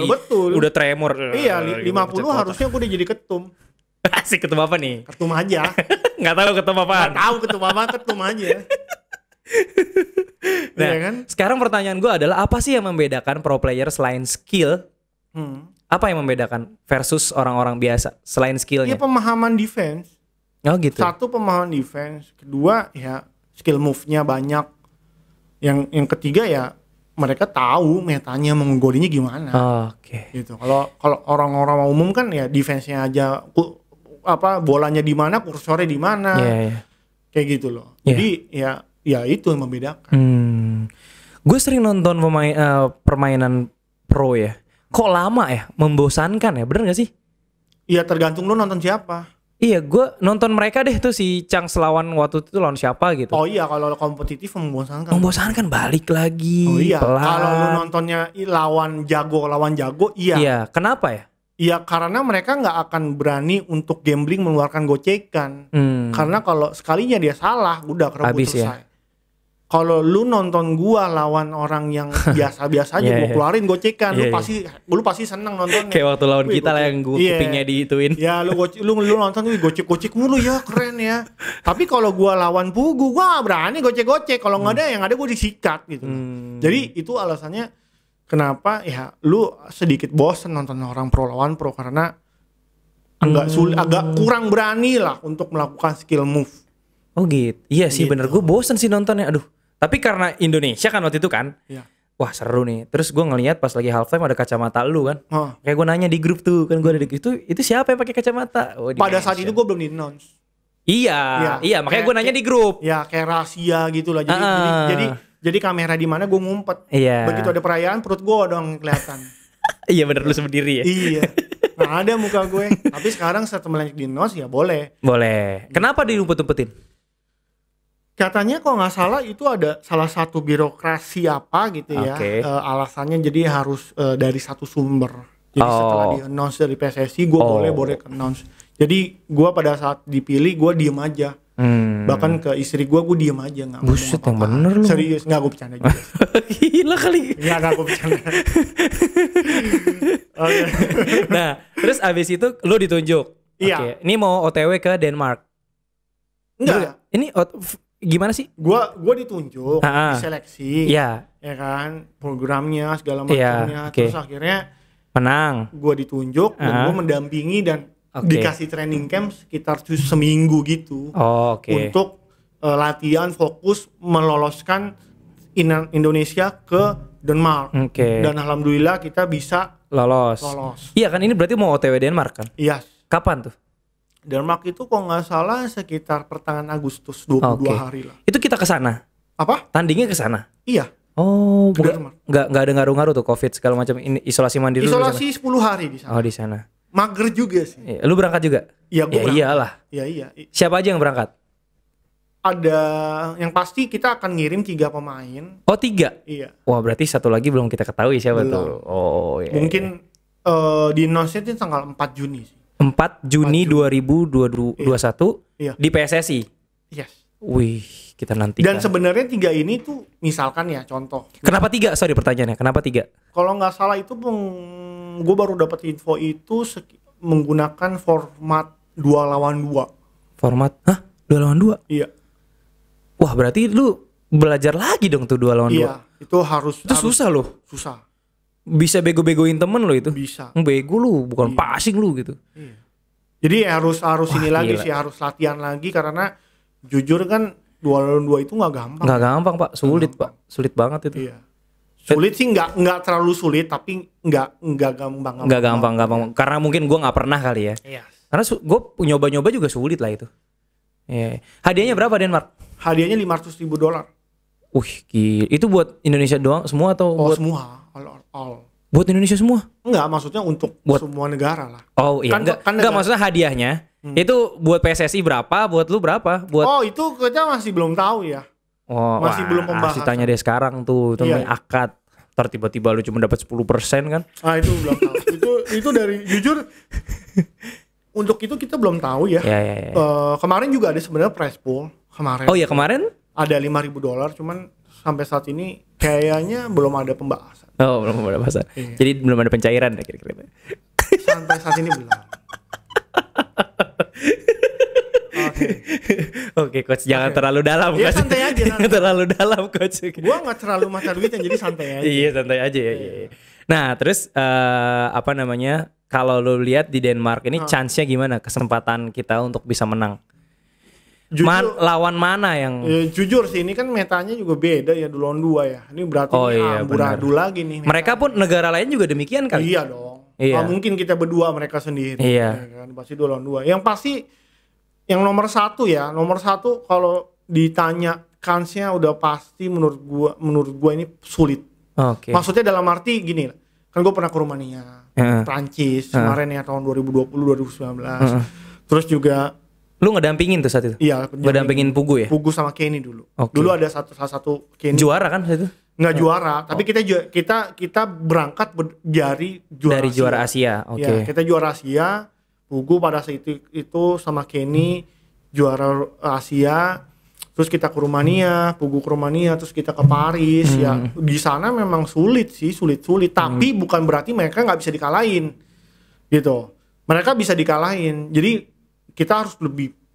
Betul. Udah tremor. Iya, 50 harusnya gua udah jadi ketum. Asik, ketum apa nih? Ketum aja. Nggak tahu ketum apa. Nggak tahu ketum apa, ketum aja. Nah, Iya kan? sekarang pertanyaan gue adalah apa sih yang membedakan pro player selain skill? Apa yang membedakan versus orang-orang biasa selain skillnya? Ya pemahaman defense. Oh gitu. Satu, pemahaman defense. Kedua, ya skill move-nya banyak. Yang ketiga ya mereka tahu metanya menggolinya gimana. Oke. Gitu. Kalau orang-orang umum kan ya defense-nya aja bolanya di mana, kursornya di mana. Yeah. Kayak gitu loh. Yeah. Jadi ya itu yang membedakan. Gue sering nonton permainan pro ya. Kok lama ya? Membosankan ya? Bener gak sih? Iya, tergantung lu nonton siapa. Iya, gue nonton mereka deh tuh si Chang lawan waktu itu lawan siapa gitu. Oh iya, kalau kompetitif membosankan. Membosankan, balik lagi. Oh iya, pelan. kalau lu nontonnya lawan jago, iya. Iya, kenapa ya? Iya, karena mereka nggak akan berani untuk gambling mengeluarkan gocekan. Karena kalau sekalinya dia salah, udah kerebut habis selesai. Ya? Kalau lu nonton gua lawan orang yang biasa-biasa aja, gua keluarin gocekan, lu pasti seneng nontonnya. Kayak waktu lawan kita lah yang kupingnya diituin. Ya lu nonton gocek mulu ya, keren ya. Tapi kalau gua lawan Pugu, gua berani gocek. Kalau nggak ada, yang ada gua disikat gitu. Jadi itu alasannya kenapa ya lu sedikit bosen nonton orang pro lawan pro, karena agak kurang berani lah untuk melakukan skill move. Oh gitu. Iya sih, gitu. bener. Gue bosen sih nontonnya. Aduh. Tapi karena Indonesia kan waktu itu kan. Iya. Wah seru nih. Terus gue ngeliat pas lagi halftime ada kacamata lu kan. Kayak gue nanya di grup tuh kan, gue ada di grup itu siapa yang pakai kacamata? Pada saat itu gue belum di-announce. Iya, makanya gue nanya di grup. Ya kayak rahasia gitu lah. Jadi kamera di mana gue ngumpet. Iya. Begitu ada perayaan perut gue dong kelihatan. Iya bener, lu sendiri ya. Iya. Nah ada muka gue. Tapi sekarang setelah di-announce ya boleh. Boleh. Kenapa diumpet-umpetin? Katanya kalau nggak salah itu ada salah satu birokrasi apa gitu ya. Alasannya jadi harus dari satu sumber. Jadi setelah di-announce dari PSSI gue boleh ke-announce. Jadi gue pada saat dipilih gue diem aja. Bahkan ke istri gue diem aja, nggak ngomong buset, apa-apa. yang bener lu. Serius, nggak gue bercanda juga. Gila kali. Nggak gue bercanda. Nah terus abis itu lu ditunjuk. Iya. Ini mau OTW ke Denmark. Enggak. Ini gimana sih? Gua ditunjuk, diseleksi. Iya. Ya kan, programnya segala macamnya. Terus akhirnya menang. Gua ditunjuk dan gua mendampingi dan dikasih training camp sekitar seminggu gitu. Untuk latihan fokus meloloskan Indonesia ke Denmark. Dan alhamdulillah kita bisa lolos. Iya kan, ini berarti mau OTW Denmark kan? Iya. Kapan tuh? Denmark itu kalau nggak salah sekitar pertengahan Agustus, 22 hari lah. Itu kita ke sana. Apa? Tandingnya ke sana. Iya. Oh, nggak ada ngaruh-ngaruh tuh COVID segala macam, ini isolasi mandiri. Isolasi 10 hari di sana. Oh, di sana. Mager juga sih. Lu berangkat juga? Iya, gue berangkat. Iyalah. Iya. Siapa aja yang berangkat? Ada yang pasti kita akan ngirim 3 pemain. Oh, 3? Iya. Wah, berarti satu lagi belum kita ketahui siapa tuh. Oh, iya. Mungkin di announce itu tanggal 4 Juni sih. 4 Juni 2021 di PSSI. Yes. Wih, kita nanti. Dan sebenarnya 3 ini tuh misalkan ya contoh. Kenapa 3? Sorry pertanyaannya. Kenapa 3? Kalau nggak salah itu gue baru dapat info itu menggunakan format 2 lawan 2. Format? Hah? 2 lawan 2? Iya. Wah, berarti lu belajar lagi dong tuh 2 lawan 2. Iya, itu harus susah loh. Susah. Bisa bego-begoin temen lo itu. Bisa. Bego lu, bukan passing lu gitu. Iya. Jadi harus ini lagi sih, harus latihan lagi karena jujur kan 2 lawan 2 itu nggak gampang. Nggak gampang Pak, sulit Pak, sulit banget itu. Iya. Sulit sih nggak terlalu sulit tapi nggak gampang. Nggak gampang. Karena mungkin gue nggak pernah kali ya. Iya. Karena gue nyoba-nyoba juga sulit lah itu. Iya. Hadiahnya berapa Denmark? Hadiahnya $500,000. Gila. Itu buat Indonesia doang semua atau buat semua? All. Buat Indonesia semua? Enggak, maksudnya untuk buat semua negara lah. Oh iya, enggak maksudnya hadiahnya. Itu buat PSSI berapa, buat lu berapa? Itu kita masih belum tahu ya. Masih belum pembahasan. Masih tanya deh sekarang tuh, itu namanya akad. Ntar tiba-tiba lu cuma dapat 10% kan? Itu belum tahu. itu dari jujur untuk itu kita belum tahu ya. Iya. Kemarin juga ada sebenarnya prize pool kemarin. Oh iya, kemarin ada $5,000, cuman sampai saat ini kayaknya belum ada pembahasan. Oh, belum ada pembahasan. Iya. Jadi belum ada pencairan ya kira-kira. Sampai saat ini belum. Oke. Oke, coach, jangan terlalu dalam. Iya, Coach. santai aja, Jangan terlalu dalam, coach. Gue nggak terlalu mata duitnya, jadi santai aja. Iya, santai aja ya. Iya. Nah, terus apa namanya? Kalau lu lihat di Denmark ini chance-nya gimana? Kesempatan kita untuk bisa menang. Lawan mana yang jujur sih, ini kan metanya juga beda ya, 2 lawan 2 ya. Ini berarti amburadul lagi nih. Mereka pun negara lain juga demikian kali. Iya dong. Iya. Mungkin kita berdua, mereka sendiri. Iya. Ya kan? Pasti 2 lawan 2. Yang pasti yang nomor 1 ya, nomor 1 kalau ditanya kansnya udah pasti menurut gua ini sulit. Oke. Maksudnya dalam arti gini, kan gue pernah ke Rumania, Prancis kemarin ya tahun 2020 2019. Terus juga lu ngedampingin tuh saat itu? Iya, ngedampingin Pugu ya? Pugu sama Kenny dulu. Okay. Dulu ada salah satu Kenny. Juara kan saat itu? Nggak juara, tapi kita berangkat dari juara Asia. Oke. Ya, kita juara Asia. Pugu pada saat itu sama Kenny juara Asia. Terus kita ke Rumania, Pugu ke Rumania, terus kita ke Paris. Ya, di sana memang sulit, tapi bukan berarti mereka nggak bisa dikalahin. Gitu. Mereka bisa dikalahin. Jadi kita harus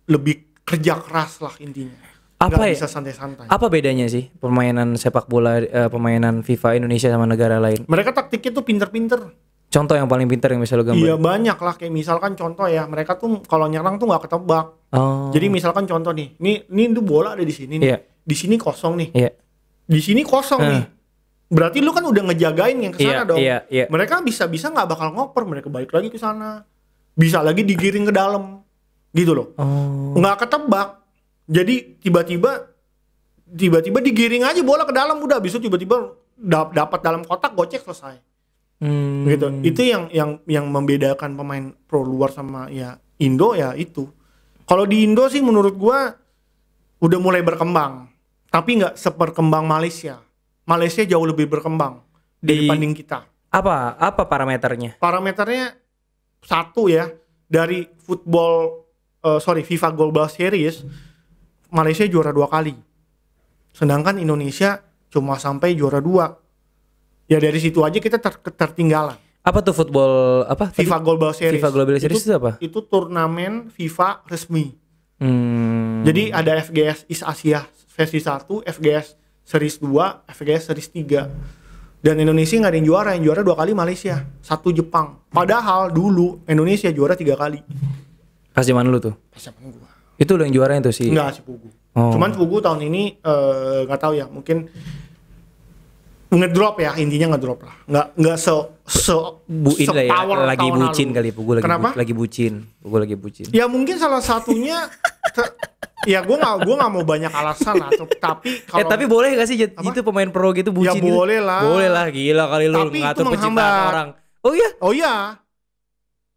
lebih kerja keras lah intinya. Apa bisa santai-santai. Apa bedanya sih permainan sepak bola permainan FIFA Indonesia sama negara lain? Mereka taktiknya tuh pinter-pinter. Contoh yang paling pinter yang bisa lo gambar? Iya banyak lah, kayak misalkan contoh ya, mereka tuh kalau nyerang tuh nggak ketebak. Jadi misalkan contoh nih, ini tuh bola ada di sini nih, di sini kosong nih, di sini kosong nih. Berarti lu kan udah ngejagain yang kesana dong. Mereka bisa nggak bakal ngoper, mereka balik lagi ke sana, bisa lagi digiring ke dalam. Gitu loh, nggak ketebak. Jadi tiba-tiba digiring aja bola ke dalam, udah habis itu tiba-tiba dapat dalam kotak, gocek, selesai. Gitu. Itu yang membedakan pemain pro luar sama ya Indo ya itu. Kalau di Indo sih menurut gua udah mulai berkembang, tapi nggak seperkembang Malaysia. Malaysia jauh lebih berkembang dibanding kita. Apa parameternya? Parameternya satu ya, dari FIFA Global Series Malaysia juara 2 kali, sedangkan Indonesia cuma sampai juara 2. Ya dari situ aja kita tertinggalan. Apa tuh football apa? FIFA Global Series. FIFA Global Series itu apa? Itu turnamen FIFA resmi. Jadi ada FGS East Asia versi 1, FGS Series 2, FGS Series 3. Dan Indonesia nggak ada yang juara 2 kali Malaysia, 1 Jepang. Padahal dulu Indonesia juara 3 kali. Pas zaman lu tuh? Pas zaman gua. Itu yang juaranya tuh sih? Enggak, si Pugu. Cuman Pugu tahun ini nggak tahu ya, mungkin ngedrop ya, intinya ngedrop lah. Nggak power lagi bucin kali Pugu lagi. Kenapa? Lagi bucin. Pugu lagi bucin. Ya mungkin salah satunya ya gue nggak mau banyak alasan lah, tapi kalau tapi boleh gak sih itu pemain pro gitu bucin? Ya boleh gitu? lah. Boleh lah, gila kali lu tapi ngatur pencitraan orang. Oh iya.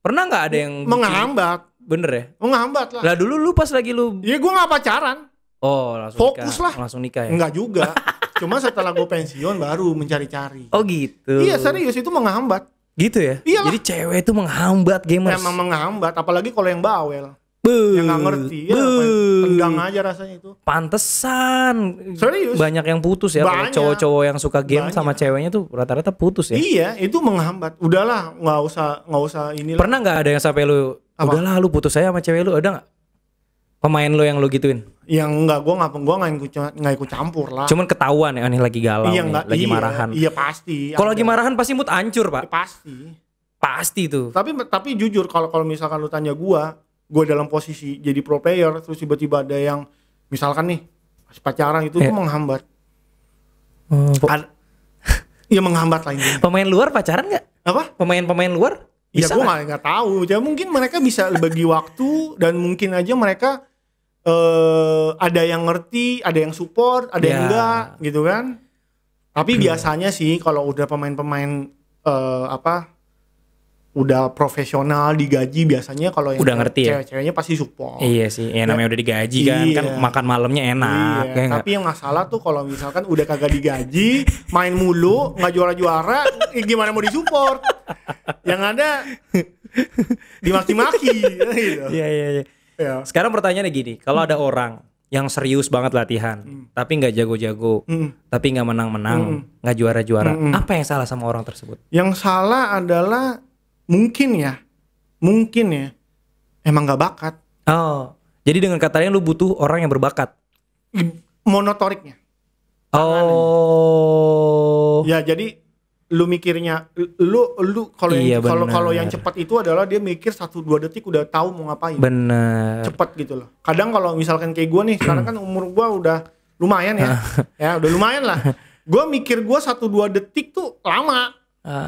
Pernah nggak ada yang menghambat? Bener ya? Menghambat lah. Lah dulu lu pas lagi lu. Iya, gue nggak pacaran. Oh, langsung fokus nikah. lah. Langsung nikah ya? Enggak juga. Cuma setelah gue pensiun baru mencari-cari. Oh gitu. Iya serius, itu menghambat. Gitu ya? Iyalah. Jadi cewek itu menghambat gamers. Emang menghambat, apalagi kalau yang bawel. Yang nggak ngerti, ya tendang aja rasanya itu. Pantesan. Serius. Banyak yang putus ya. Kalau cowok-cowok yang suka game sama ceweknya tuh rata-rata putus ya. Iya, itu menghambat. Udahlah, nggak usah ini. Pernah nggak ada yang sampai lu? Udahlah, lu putus saya sama cewek lu, ada nggak? Pemain lu yang lu gituin? Yang enggak, gue nggak ikut campur lah. Cuman ketahuan ya, nih lagi galau, lagi marahan. Iya pasti. Kalau lagi marahan pasti mood hancur pak. Ya, pasti tuh. Tapi jujur kalau misalkan lu tanya gue dalam posisi jadi pro player, terus tiba-tiba ada yang misalkan nih pacaran itu tuh menghambat. Iya menghambat lah ini. Pemain luar pacaran nggak? Apa? Pemain luar? Ya gue nggak tahu. Ya mungkin mereka bisa bagi waktu dan mungkin aja mereka ada yang ngerti, ada yang support, ada yang enggak, gitu kan. Tapi biasanya sih kalau udah pemain-pemain udah profesional digaji, biasanya kalau yang udah ngerti cewek-ceweknya pasti support. Iya sih, namanya udah digaji kan makan malamnya enak. Iya. Tapi yang masalah tuh kalau misalkan udah kagak digaji, main mulu, nggak juara-juara, gimana mau disupport? Yang ada dimaki-maki. Gitu. Iya. Sekarang pertanyaannya gini, kalau ada orang yang serius banget latihan, tapi nggak jago-jago, tapi nggak menang-menang, nggak juara-juara, apa yang salah sama orang tersebut? Yang salah adalah mungkin ya emang nggak bakat. Oh, Jadi dengan kata lain lu butuh orang yang berbakat. Monotoriknya. Oh. Ya jadi lu mikirnya lu kalau Iya, kalau yang bener. cepat itu adalah dia mikir 1-2 detik udah tahu mau ngapain. Bener. Cepat gitu loh. Kadang kalau misalkan kayak gue nih, sekarang kan umur gue udah lumayan ya. Ya udah lumayan lah. Gue mikir gue 1-2 detik tuh lama.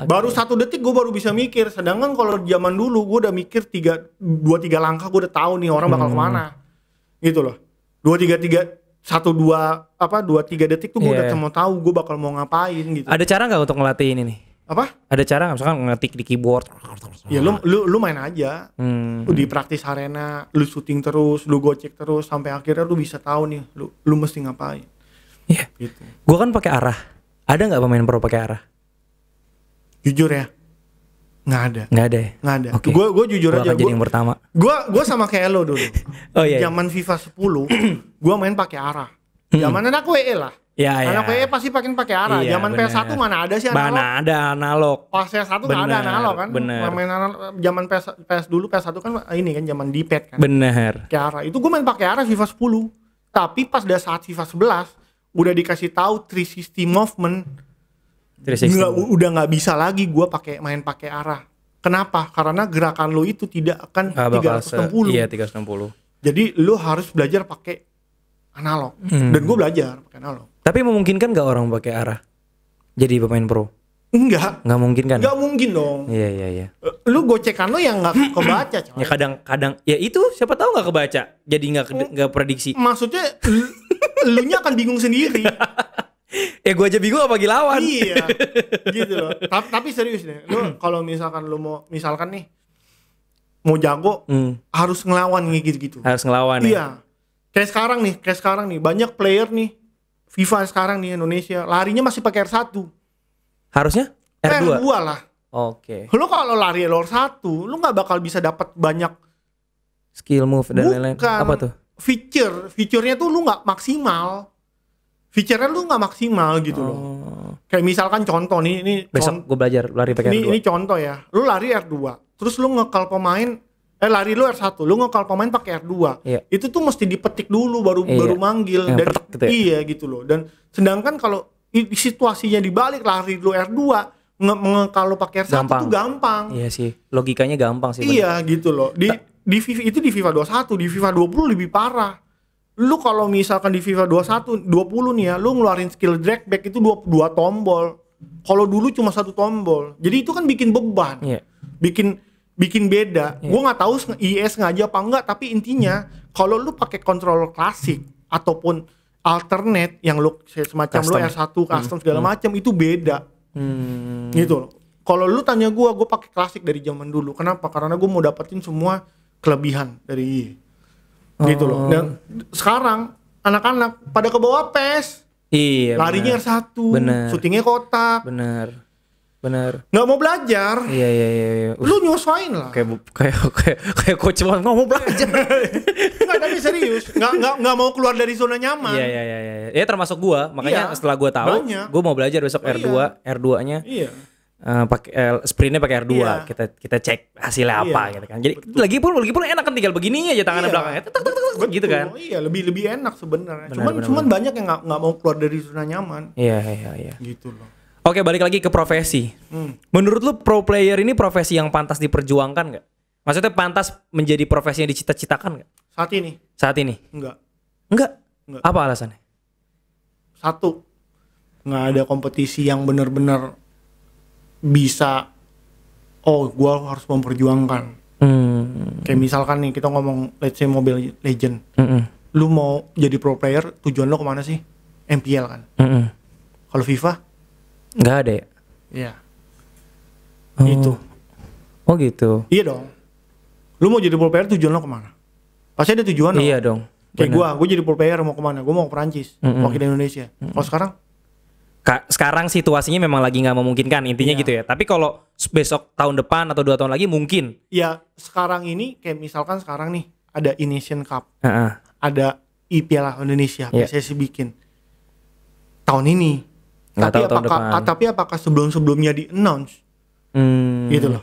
Baru 1 detik gue baru bisa mikir. Sedangkan kalau zaman dulu gue udah mikir 2-3 langkah, gue udah tahu nih orang bakal kemana. Gitu loh. 2-3 detik tuh gue udah mau tahu gue bakal mau ngapain gitu. Ada cara nggak untuk ngelatih ini nih? Apa? Ada cara nggak, misalkan ngetik di keyboard? Ya lu main aja. Di praktis arena, lu syuting terus, lu gocek terus sampai akhirnya lu bisa tahu nih lu mesti ngapain. Iya. Gitu. Gue kan pakai arah. Ada nggak pemain pro pakai arah? Jujur ya, nggak ada. Nggak ada ya? Nggak ada. Oke. Gue jujur Gua aja. akan jadi yang pertama. Gue sama kayak lo dulu. Oh iya. Zaman FIFA 10, gue main pakai arah. Zaman anak WE lah. Ya, Anak ya. WE pasti pakai arah. Iya, Zaman bener. PS1 mana ada sih analog? Mana ada analog. Pas PS1 nggak ada Bener, analog kan? bener. Main analog. Zaman PS dulu, PS1 kan ini kan zaman D-pad kan. Bener. Pakai arah. Itu gue main pakai arah FIFA 10. Tapi pas dah saat FIFA 11 udah dikasih tahu 360 movement, 360. udah nggak bisa lagi gue main pakai arah. Kenapa? Karena gerakan lo itu tidak akan Nggak bakal 360. Iya 360. Jadi lo harus belajar pakai analog. Dan gue belajar pakai analog. Tapi memungkinkan nggak orang pakai arah jadi pemain pro? Enggak. Nggak mungkin kan? Nggak mungkin dong. Iya. Lu gocekan lo yang nggak kebaca coy. Ya kadang-kadang ya itu siapa tahu nggak kebaca, jadi nggak prediksi. Maksudnya lu nya akan bingung sendiri. Ya gue aja bingung apa lawan. Iya. Gitu loh. Tapi serius deh. Lu kalau misalkan nih mau jago harus ngelawan gitu-gitu. Harus ngelawan ya. Iya. Kayak sekarang nih banyak player nih FIFA sekarang nih Indonesia larinya masih pakai R1. Harusnya R2. R2 lah. Oke. Lu kalau lari R1, lu nggak bakal bisa dapat banyak Skill move dan lain-lain. bukan Apa tuh? Feature-nya tuh lu nggak maksimal. Feature-nya lu nggak maksimal gitu loh. Kayak misalkan contoh nih, ini Besok gue belajar lari pakai R2. ini contoh ya. Lu lari R2, terus lu ngekal pemain lari lu R1, lu ngekal pemain pakai R2. Iya. Itu tuh mesti dipetik dulu baru manggil Yang dan petek gitu ya? iya gitu loh. Dan sedangkan kalau situasinya dibalik lari lu R2, ngekal lu pakai R1 tuh gampang. Iya sih, logikanya gampang sih. Iya gitu loh. Di FIFA 21, di FIFA 20 lebih parah. Lu kalau misalkan di FIFA 21, 20 nih ya, lu ngeluarin skill drag back itu dua tombol. Kalau dulu cuma 1 tombol. Jadi itu kan bikin beban. Iya. Bikin beda. Gue nggak tahu IS ngaji apa enggak, tapi intinya kalau lu pakai controller klasik ataupun alternate yang lu semacam Custom. lu R1 custom segala macam itu beda. Gitu loh. Kalau lu tanya gue pakai klasik dari zaman dulu. Kenapa? Karena gue mau dapetin semua kelebihan dari IE. Gitu loh. Dan sekarang anak-anak pada ke bawah PES. Iya. Larinya R1. Bener. Syutingnya kotak. Bener. Nggak mau belajar. Iya. Lu nyesuain lah. Kayak coach nggak mau belajar. Nggak, tapi serius. Nggak mau keluar dari zona nyaman. Iya. Ya termasuk gua, makanya Iya, setelah gua tahu, banyak. gua mau belajar besok R2-nya. Iya. Pakai sprintnya pakai R2. Iya. Kita cek hasilnya apa gitu kan. Jadi lagi pun enak kan, tinggal begini aja tangannya belakangnya. Tuk, gitu kan. Iya, lebih enak sebenarnya. Benar. Cuman banyak yang nggak mau keluar dari zona nyaman. Iya. Gitu loh. Oke, balik lagi ke profesi. Menurut lu pro player ini profesi yang pantas diperjuangkan nggak? Maksudnya pantas menjadi profesi yang dicita-citakan nggak Saat ini? enggak? Enggak. Apa alasannya? Satu, nggak ada kompetisi yang benar-benar bisa. Oh, gua harus memperjuangkan. Kayak misalkan nih kita ngomong let's say Mobile Legend. Lu mau jadi pro player, tujuan lu kemana sih? MPL kan. Kalau FIFA Nggak ada ya? iya. Oh. Itu. Oh gitu. Iya dong. Lu mau jadi pro player tujuan lo kemana? Pasti ada tujuan. Iya dong. Kayak gue jadi pro player mau kemana? Gue mau ke Perancis, wakil Indonesia. Kalau sekarang? Sekarang situasinya memang lagi nggak memungkinkan, intinya Iya. gitu ya. Tapi kalau besok tahun depan atau 2 tahun lagi mungkin. Ya sekarang ini kayak misalkan sekarang nih ada Indonesian Cup, Heeh. ada IPL Indonesia, Iya. PSSI bikin tahun ini. Nggak tahu tahun depan. Tapi apakah sebelum-sebelumnya di announce? Gitu loh.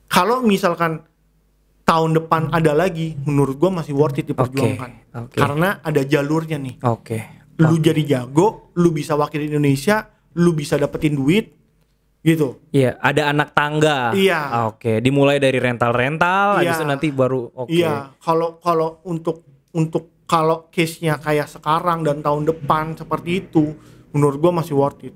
Kalau misalkan tahun depan ada lagi, menurut gue masih worth it diperjuangkan. Karena ada jalurnya nih. Lu jadi jago, lu bisa wakil Indonesia, lu bisa dapetin duit, gitu. Iya, ada anak tangga. Iya. Dimulai dari rental, habis itu nanti baru. Iya, kalau untuk kalau case-nya kayak sekarang dan tahun depan seperti itu, menurut gue masih worth it.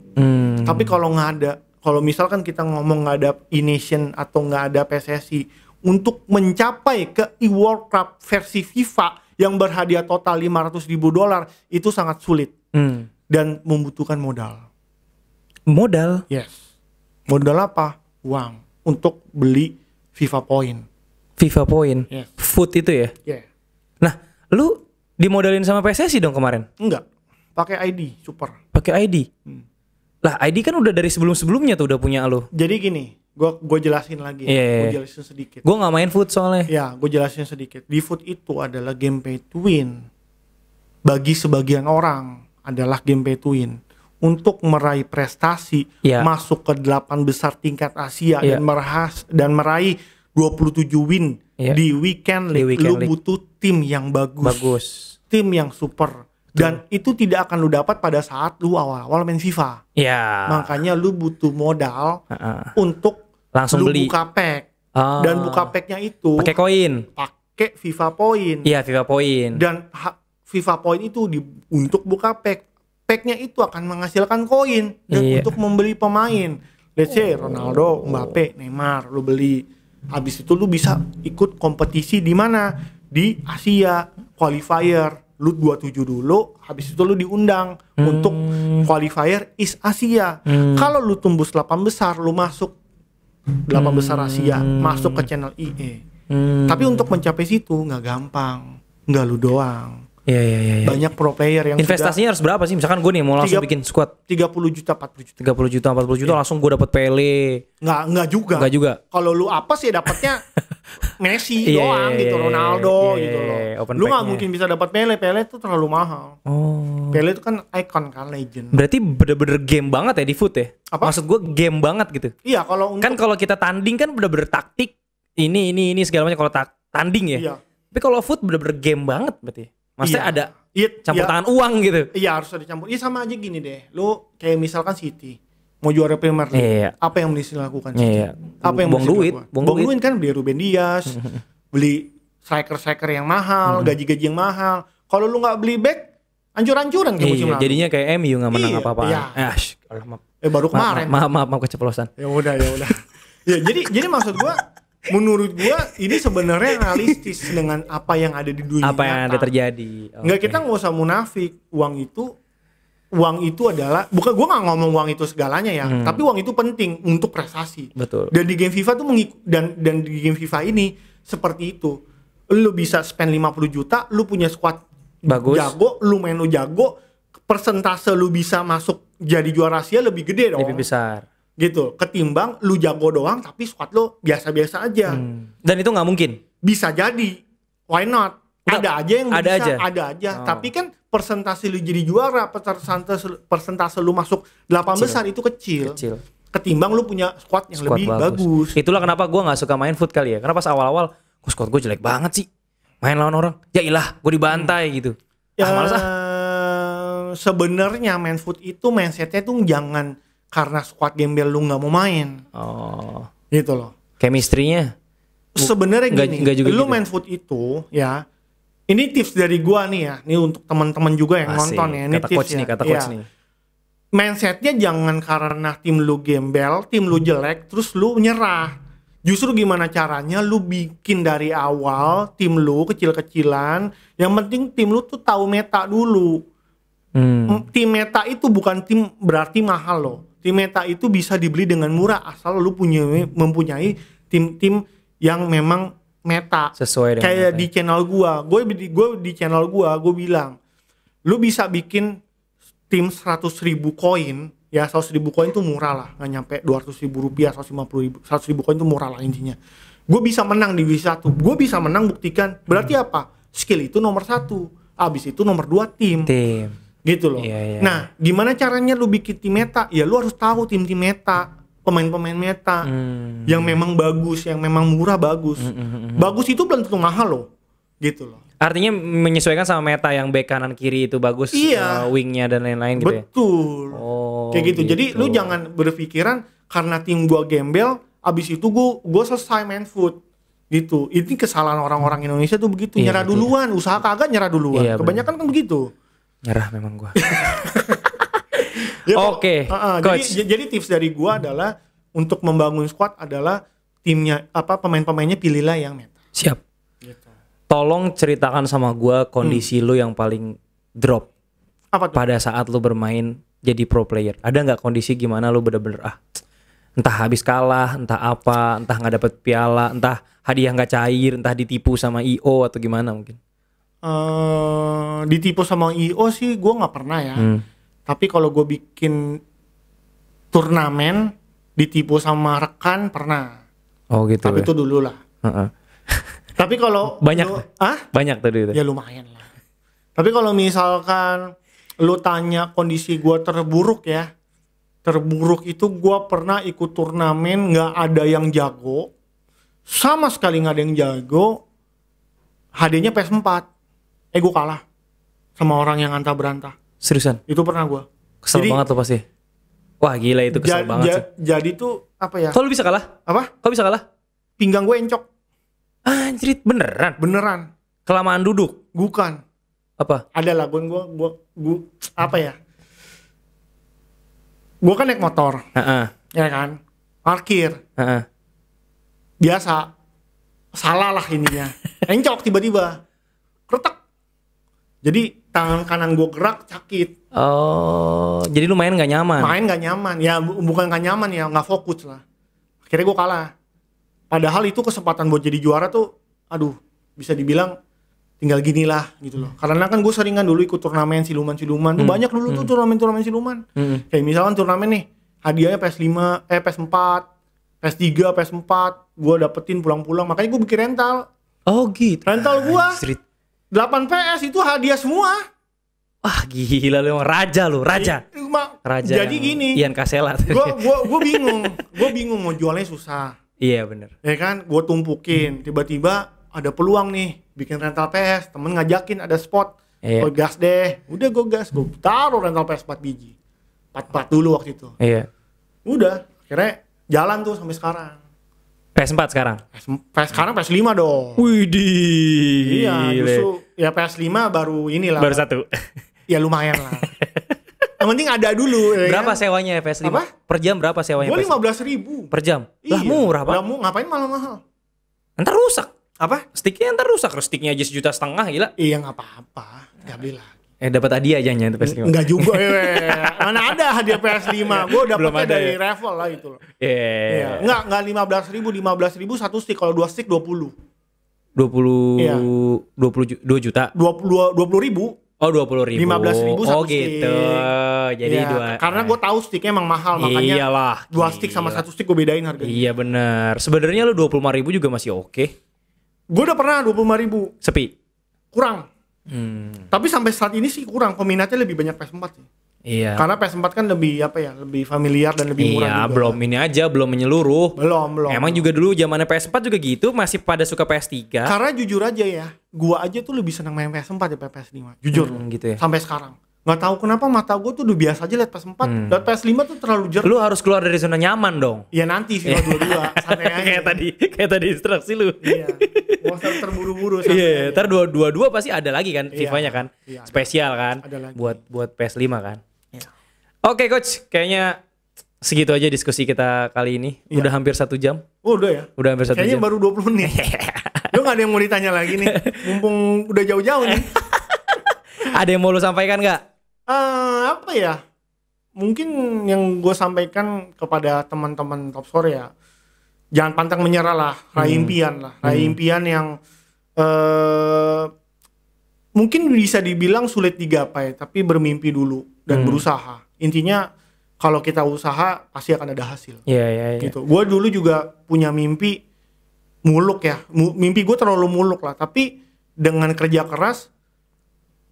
Tapi kalau nggak ada, kalau misalkan kita ngomong nggak ada e-nation atau nggak ada PSSI untuk mencapai ke e-World Cup versi FIFA yang berhadiah total $500,000 itu sangat sulit dan membutuhkan modal. Modal? Yes. Modal apa? Uang untuk beli FIFA Point. FIFA Point? Yes. Food itu ya? Yeah. Nah, lu dimodalin sama PSSI dong kemarin? Enggak. Pakai ID Super. Pakai ID? Lah, ID kan udah dari sebelum-sebelumnya tuh udah punya lu. Jadi gini, gue jelasin lagi. Gue jelasin sedikit. Gue nggak main food soalnya. Ya, gue jelasin sedikit. Di food itu adalah game pay to win. Bagi sebagian orang adalah game pay to win. Untuk meraih prestasi, masuk ke 8 besar tingkat Asia dan meraih 27 win di weekend league. Lu butuh tim yang bagus. Tim yang super. Dan itu tidak akan lu dapat pada saat lu awal-awal main FIFA. Makanya lu butuh modal untuk langsung beli. Buka pack. Dan buka packnya itu pakai koin. Pakai FIFA Point. Iya, FIFA Point. Dan FIFA Point itu untuk buka pack. Packnya itu akan menghasilkan koin dan untuk membeli pemain. Let's say Ronaldo, Mbappe, Neymar, lu beli. Habis itu lu bisa ikut kompetisi di mana? Di Asia, qualifier. Lu 27 dulu, habis itu lu diundang untuk qualifier East Asia. Kalau lu tembus 8 besar, lu masuk 8 besar Asia, masuk ke channel EA. Tapi untuk mencapai situ nggak gampang, nggak lu doang. Iya. Banyak pro player yang investasinya harus berapa sih? Misalkan gue nih mau langsung bikin squad 30 juta, 40 juta. 30 juta, 40 juta langsung gue dapet Pele. Enggak juga. Kalau lu apa sih dapatnya Messi doang gitu, Ronaldo gitu loh. Lu nggak mungkin bisa dapat Pele itu terlalu mahal. Pele itu kan icon kan, legend. Berarti bener-bener game banget ya di foot ya? Apa? Maksud gue game banget gitu. Iya, kalau kan kalau kita tanding kan bener-bener taktik ini segala macam kalau tanding ya. Iya. Tapi kalau foot bener-bener game banget berarti. Maksudnya ada campur iya, tangan uang gitu. Iya, harus ada campur. Iya, sama aja gini deh. Lu kayak misalkan City mau juara Premier League. Apa yang mesti dilakukan City? Apa yang buang duit, buang duit kan, beli Ruben Dias, beli striker yang mahal, gaji-gaji yang mahal. Kalau lu nggak beli back, hancur-hancuran kayak musim lalu. Jadinya kayak MU nggak menang apa-apa. Baru kemarin. Maaf keceplosan. Ya udah. Ya, jadi maksud gua, menurut gua ini sebenarnya realistis dengan apa yang ada di dunia. Apa yang ada terjadi. Kita nggak usah munafik. Uang itu adalah, bukan gua nggak ngomong uang itu segalanya ya, tapi uang itu penting untuk prestasi. Betul. Dan di game FIFA tuh dan di game FIFA ini seperti itu. Lu bisa spend 50 juta, lu punya squad bagus, jago, lu main lu jago, persentase lu bisa masuk jadi juara Asia lebih gede dong. Lebih besar. Gitu, ketimbang lu jago doang tapi squad lu biasa-biasa aja. Dan itu nggak mungkin. Bisa jadi, why not? Ada aja yang bisa, ada aja. Tapi kan persentase lu jadi juara, persentase lu masuk 8 besar itu kecil. Ketimbang lu punya squad yang lebih bagus. Itulah kenapa gue nggak suka main foot kali ya. Karena pas awal-awal, squad gue jelek banget sih. Main lawan orang, ya ilah, gue dibantai gitu. Males. Sebenarnya main foot itu mindsetnya tuh jangan karena squad gembel lu nggak mau main. Gitu loh. Chemistry-nya sebenarnya gini, lu gitu. main foot itu ya. Ini tips dari gua nih ya. Ini untuk teman-teman juga yang nonton ya. Ini kata tips coach ya. Nih, kata coach nih. Mindsetnya jangan karena tim lu gembel, tim lu jelek, terus lu nyerah. Justru gimana caranya lu bikin dari awal tim lu kecil-kecilan. Yang penting tim lu tuh tahu meta dulu. Tim meta itu bukan tim berarti mahal loh. Tim meta itu bisa dibeli dengan murah asal lu mempunyai tim-tim yang memang meta. Sesuai dengan kayak meta. Di channel gue di channel gue bilang lu bisa bikin tim 100.000 koin ya. 100.000 koin tuh murah lah, nggak nyampe 200.000 rupiah, 150.000. 100.000 koin tuh murah lah intinya. Gue bisa menang di Divisi 1, gue bisa menang, buktikan. Berarti apa? Skill itu nomor 1, abis itu nomor 2 tim gitu loh. Iya. Nah, gimana caranya lu bikin tim meta? Ya lu harus tahu tim-tim meta. pemain-pemain meta yang memang bagus, yang memang murah bagus. Bagus itu belum tentu mahal loh, gitu loh. Artinya menyesuaikan sama meta yang back kanan kiri itu bagus, Iya. Wingnya dan lain-lain gitu ya. Betul. Kayak gitu. Jadi lu jangan berpikiran karena tim gua gembel, abis itu gua selesai main foot. Gitu. Ini kesalahan orang-orang Indonesia tuh begitu, Iya, nyerah duluan, usaha kagak nyerah duluan. Iya, Kebanyakan kan begitu. Nyerah memang gua. Ya, Oke, coach. Jadi tips dari gua adalah untuk membangun squad adalah timnya pemain-pemainnya pilihlah yang meta. Siap. Gitu. Tolong ceritakan sama gua kondisi lu yang paling drop Apa tuh? pada saat lu bermain jadi pro player. Ada nggak kondisi gimana lu bener-bener entah habis kalah, entah apa, entah nggak dapet piala, entah hadiah nggak cair, entah ditipu sama IO atau gimana mungkin? Ditipu sama IO sih gua nggak pernah ya. Tapi kalau gue bikin turnamen ditipu sama rekan pernah. Oh gitu. Tapi ya? itu dulu lah. Tapi kalau Banyak. Banyak tuh itu. ya lumayan lah. Tapi kalau misalkan lu tanya kondisi gue terburuk ya, terburuk itu gue pernah ikut turnamen nggak ada yang jago, sama sekali nggak ada yang jago. Hadiahnya PS4. Gue kalah sama orang yang antah berantah. Seriusan? Itu pernah gue. Kesel banget tuh pasti. Wah gila itu kesel banget sih. Jadi tuh apa ya? Kok lu bisa kalah? Apa? Kok bisa kalah? Pinggang gue encok. Anjrit beneran? Beneran. Kelamaan duduk? Bukan. Apa? Ada lah gue apa ya? Gue kan naik motor. Ya kan? Parkir. Biasa. Salah lah ininya. Encok tiba-tiba. Kretek. Jadi tangan kanan gue gerak sakit. Oh, jadi lu main nggak nyaman? Main gak nyaman. Ya bukan gak nyaman ya, gak fokus lah. Akhirnya gue kalah. Padahal itu kesempatan buat jadi juara tuh, aduh, bisa dibilang tinggal gini lah gitu loh. Karena kan gue seringan dulu ikut turnamen siluman-siluman. Tuh banyak dulu tuh turnamen-turnamen siluman. Kayak misalkan turnamen nih, hadiahnya PS5, PS4, PS3, PS4. Gue dapetin pulang-pulang. Makanya gue bikin rental. Oh gitu. Rental gue. Anjrit. 8 PS itu hadiah semua. Wah gila lu emang raja lu, raja. Raja. Jadi gini. Ian Kasela. Gue bingung mau jualnya susah. Iya bener. Ya kan, gue tumpukin. Tiba-tiba ada peluang nih bikin rental PS. Temen ngajakin ada spot. Iya. Gue gas deh. Udah gue gas. Gue taruh rental PS 4 biji. 4 dulu waktu itu. Iya. Udah. Akhirnya jalan tuh sampai sekarang. PS4 sekarang. Sekarang PS5 dong. Widih. Iya, justru ya PS5 baru inilah. Baru satu. Ya lumayan lah. Yang penting ada dulu. Ya Berapa kan? sewanya PS5? Apa? Per jam berapa sewanya? Gue PS5? 15.000 Per jam? Lah Iya. murah pak. Ngapain mahal-mahal? Ntar rusak. Apa? Sticknya ntar rusak. Sticknya aja 1,5 juta gila. Iya nggak apa-apa. Gak beli lah. Dapat hadiah aja itu PS5. Enggak juga. Mana ada hadiah PS5? Gue dapetnya dari ya? Revel lah itu loh. Iya. Iya. Enggak 15.000 satu stick. Kalau 2 stick 20. 20 Iya. 2 juta. 20.000. Oh 20.000. 15.000 satu Oh gitu. stick. Jadi Iya, dua. karena gue tahu sticknya emang mahal, makanya Iyalah. 2 stick sama gila. 1 stick gue bedain harganya. Iya benar. Sebenarnya lu 25.000 juga masih oke. Gue udah pernah 25.000 Sepi. kurang. Tapi sampai saat ini sih kurang, peminatnya lebih banyak PS4 sih. Iya. Karena PS4 kan lebih lebih familiar dan lebih murah Iya, juga. belum ini aja, belum menyeluruh. Belum. Emang juga dulu zamannya PS4 juga gitu, masih pada suka PS3. Karena jujur aja ya, gua aja tuh lebih senang main PS4 daripada PS5. Jujur. Gitu ya. Sampai sekarang. Nggak tahu kenapa mata gua tuh udah biasa aja liat PS4. Liat PS5 tuh terlalu jernih. Lu harus keluar dari zona nyaman dong. Ya nanti FIFA 22, santai aja. kayak tadi instruksi lu. Iya. Gak usah terburu-buru santai Iya, aja. ntar 22 pasti ada lagi kan Iya. FIFA-nya kan. Iya, ada. Spesial kan. Ada lagi. Buat PS5 kan. Iya. Oke coach, kayaknya segitu aja diskusi kita kali ini. Iya. Udah hampir 1 jam. Oh, udah ya? Udah hampir 1 Kayaknya jam. baru 20 menit. Lu gak ada yang mau ditanya lagi nih? Mumpung udah jauh-jauh nih. Ada yang mau lu sampaikan nggak? Apa ya? Mungkin yang gue sampaikan kepada teman-teman top score ya, jangan pantang menyerah lah, raih impian lah, raih impian yang mungkin bisa dibilang sulit digapai, tapi bermimpi dulu dan berusaha. Intinya kalau kita usaha pasti akan ada hasil. Iya. Gitu. Gue dulu juga punya mimpi muluk ya, mimpi gue terlalu muluk lah, tapi dengan kerja keras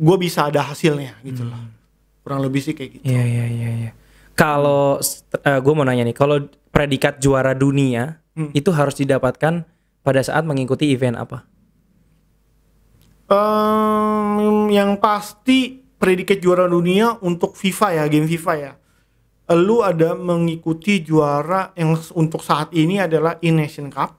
gue bisa ada hasilnya gitu lah. Kurang lebih sih kayak gitu. Iya. Kalau gue mau nanya nih, kalau predikat juara dunia itu harus didapatkan pada saat mengikuti event apa? Yang pasti predikat juara dunia untuk FIFA ya, game FIFA ya. Lu ada mengikuti juara yang untuk saat ini adalah Nation Cup.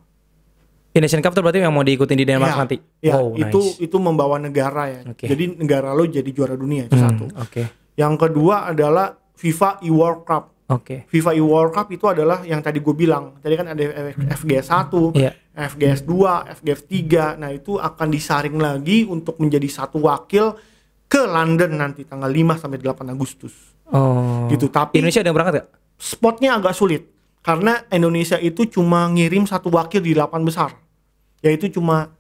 Nation Cup itu berarti yang mau diikutin di Denmark nanti? Ya, wow, itu membawa negara ya. Okay. Jadi negara lu jadi juara dunia itu satu. Okay. Yang kedua adalah FIFA E-World Cup. Okay. FIFA E-World Cup itu adalah yang tadi gue bilang. Tadi kan ada FGS 1, FGS 2, FGS 3. Nah, itu akan disaring lagi untuk menjadi satu wakil ke London nanti tanggal 5 sampai 8 Agustus. Oh. Gitu. Tapi Indonesia ada yang berangkat gak? Spotnya agak sulit karena Indonesia itu cuma ngirim satu wakil di 8 besar. Yaitu cuma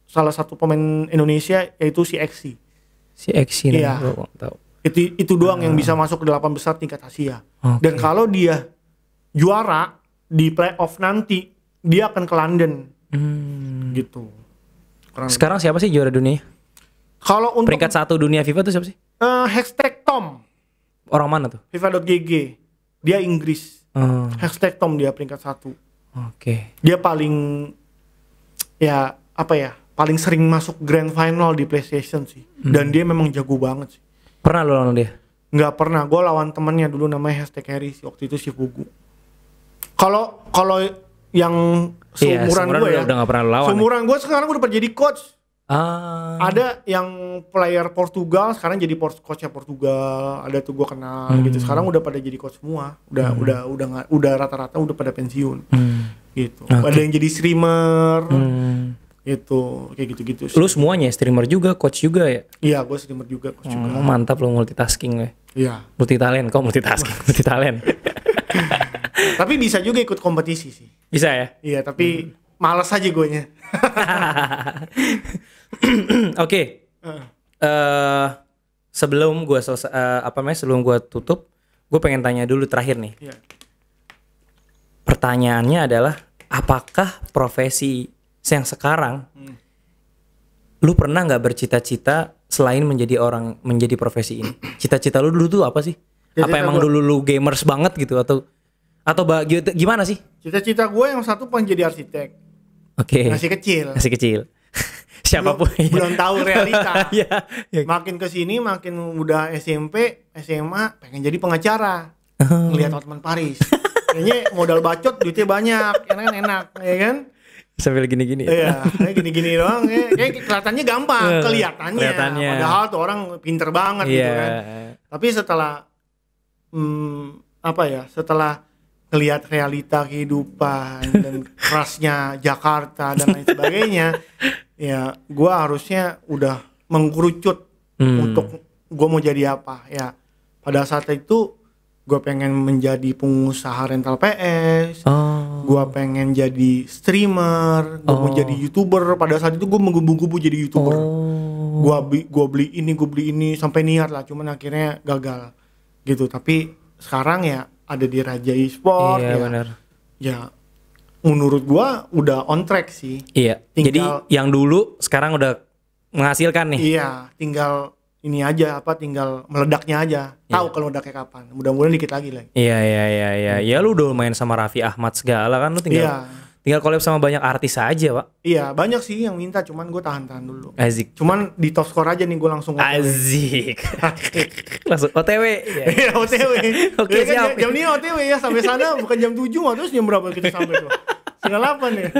salah satu pemain Indonesia yaitu si Exi. Si Exi iya. Tahu. Itu doang yang bisa masuk ke 8 besar tingkat Asia. Okay. Dan kalau dia juara di playoff nanti, dia akan ke London. Gitu. Sekarang siapa sih juara dunia? Kalau untuk peringkat 1 dunia FIFA tuh siapa sih? #Tom. Orang mana tuh? FIFA.gg. Dia Inggris. #Tom dia peringkat 1. Oke. Dia paling paling sering masuk grand final di PlayStation sih. Dan dia memang jago banget sih. Pernah lo lawan dia? Nggak pernah. Gue lawan temennya dulu namanya #Harry sih. Waktu itu si Fugu. Kalau yang seumuran gue ya. Udah gak pernah lawan. Seumuran gue sekarang udah jadi coach. Ada yang player Portugal sekarang jadi coachnya Portugal. Ada tuh gue kenal gitu. Sekarang udah pada jadi coach semua. Udah rata-rata udah pada pensiun. Gitu. Okay. Ada yang jadi streamer. Itu kayak gitu-gitu sih. Lu semuanya streamer juga, coach juga ya? Iya, gue streamer juga, coach juga. Mantap lu multitasking ya. Iya. Multitalent, kok multitasking, multitalent. Tapi bisa juga ikut kompetisi sih. Bisa ya? Iya, tapi malas aja guenya. Oke. Sebelum gue sebelum gue tutup, gue pengen tanya dulu terakhir nih. Iya. Pertanyaannya adalah, apakah profesi yang sekarang lu pernah nggak bercita-cita selain menjadi profesi ini? Cita-cita lu dulu tuh apa sih? Apa emang dulu lu gamers banget gitu atau gimana sih? Cita-cita gue yang satu pengen jadi arsitek. Oke. Masih kecil. Siapapun belum tahu realita. Ya. Makin kesini makin udah SMP, SMA pengen jadi pengacara. Ngelihat Hotman Paris. Kayaknya modal bacot duitnya banyak, enak ya kan? Sambil gini-gini. Iya, gini-gini doang. Kayak kelihatannya gampang, kelihatannya. Padahal tuh orang pinter banget gitu kan. Tapi setelah setelah ngelihat realita kehidupan dan kerasnya Jakarta dan lain sebagainya, ya gue harusnya udah mengkerucut untuk gue mau jadi apa. Ya pada saat itu gue pengen menjadi pengusaha rental PS, gue pengen jadi streamer, gue mau jadi YouTuber. Pada saat itu gue menggebu-gebu jadi YouTuber. Gue beli ini sampai niat lah, cuman akhirnya gagal gitu. Tapi sekarang ya ada di Raja Esport. Iya, benar. Ya menurut gue udah on track sih. Iya. Jadi yang dulu sekarang udah menghasilkan nih. Iya, tinggal ini aja tinggal meledaknya aja. Tahu kalau meledaknya kapan. Mudah-mudahan dikit lagi. Iya. Ya lu udah main sama Raffi Ahmad segala kan, lu tinggal collab sama banyak artis aja, Pak. Iya, banyak sih yang minta, cuman gue tahan dulu. Asik. Cuman di top score aja nih gue langsung OTW. Asik. Langsung OTW. Iya, OTW. Oke, siap. Jam ini OTW ya, sampai sana bukan jam 7, terus jam berapa kita sampai tuh? Setengah 8 ya.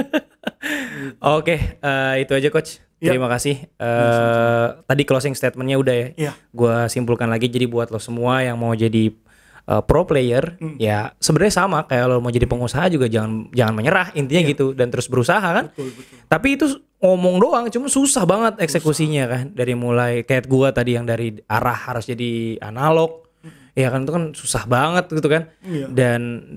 Oke, itu aja coach. Terima kasih. Tadi closing statementnya udah ya. Iya. Gua simpulkan lagi, jadi buat lo semua yang mau jadi pro player, ya sebenarnya sama kayak lo mau jadi pengusaha juga jangan menyerah, intinya gitu, dan terus berusaha kan. Betul. Tapi itu ngomong doang, cuma susah banget eksekusinya kan. Dari mulai kayak gua tadi yang dari arah harus jadi analog. Ya kan, itu kan susah banget gitu kan. Iya.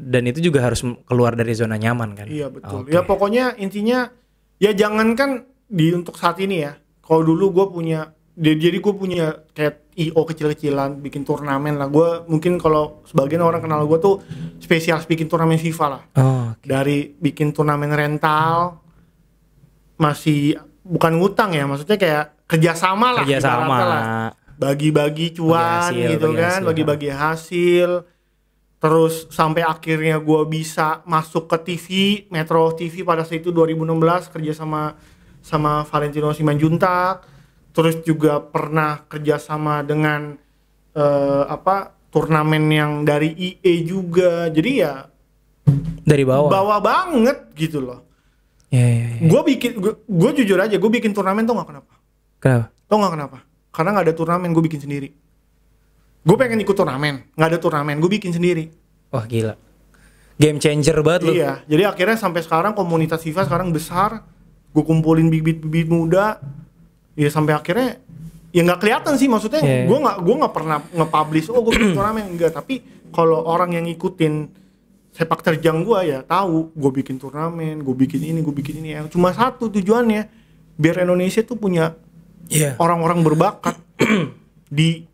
Dan itu juga harus keluar dari zona nyaman kan. Iya, betul. Okay. Ya pokoknya intinya ya jangankan untuk saat ini ya. Kalau dulu gue punya, jadi gue punya kayak IO kecil-kecilan, bikin turnamen lah. Gue mungkin kalau sebagian orang kenal gue tuh spesialis bikin turnamen FIFA lah. Okay. Dari bikin turnamen rental, masih bukan ngutang ya, maksudnya kayak kerjasama lah. Bagi-bagi cuan gitu kan, bagi-bagi hasil. Terus sampai akhirnya gue bisa masuk ke TV, Metro TV pada saat itu 2016 kerja sama Valentino Simanjuntak. Terus juga pernah kerja sama dengan turnamen yang dari EA juga. Jadi ya dari bawah. Bawah banget gitu loh. Ya. Gue jujur aja, gue bikin turnamen tuh nggak kenapa. Kenapa? Tau nggak kenapa? Karena nggak ada turnamen, gue bikin sendiri. Gue pengen ikut turnamen, nggak ada turnamen, gue bikin sendiri. Wah gila, game changer banget lu. Iya, jadi akhirnya sampai sekarang komunitas FIFA sekarang besar. Gue kumpulin bibit-bibit muda. Ya sampai akhirnya ya nggak kelihatan sih, maksudnya gue nggak pernah nge-publish gue bikin turnamen, enggak. Tapi kalau orang yang ngikutin sepak terjang gue ya tahu gue bikin turnamen, gue bikin ini ya. Cuma satu tujuannya, biar Indonesia tuh punya orang-orang berbakat di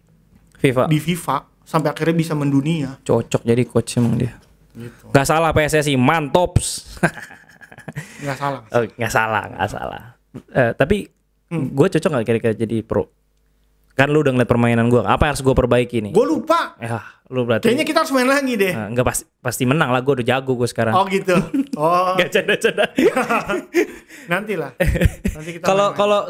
FIFA sampai akhirnya bisa mendunia. Cocok jadi coach emang dia. Gitu. Gak salah PSSI, mantops. Gak salah. Tapi gue cocok gak kira-kira jadi pro? Kan lu udah ngeliat permainan gue, apa yang harus gue perbaiki nih? Gue lupa. Ya, lu berarti. Kayaknya kita harus main lagi deh. Enggak pasti menang lah, gue udah jago gue sekarang. Oh gitu. Oh. Gak canda. Nanti kita.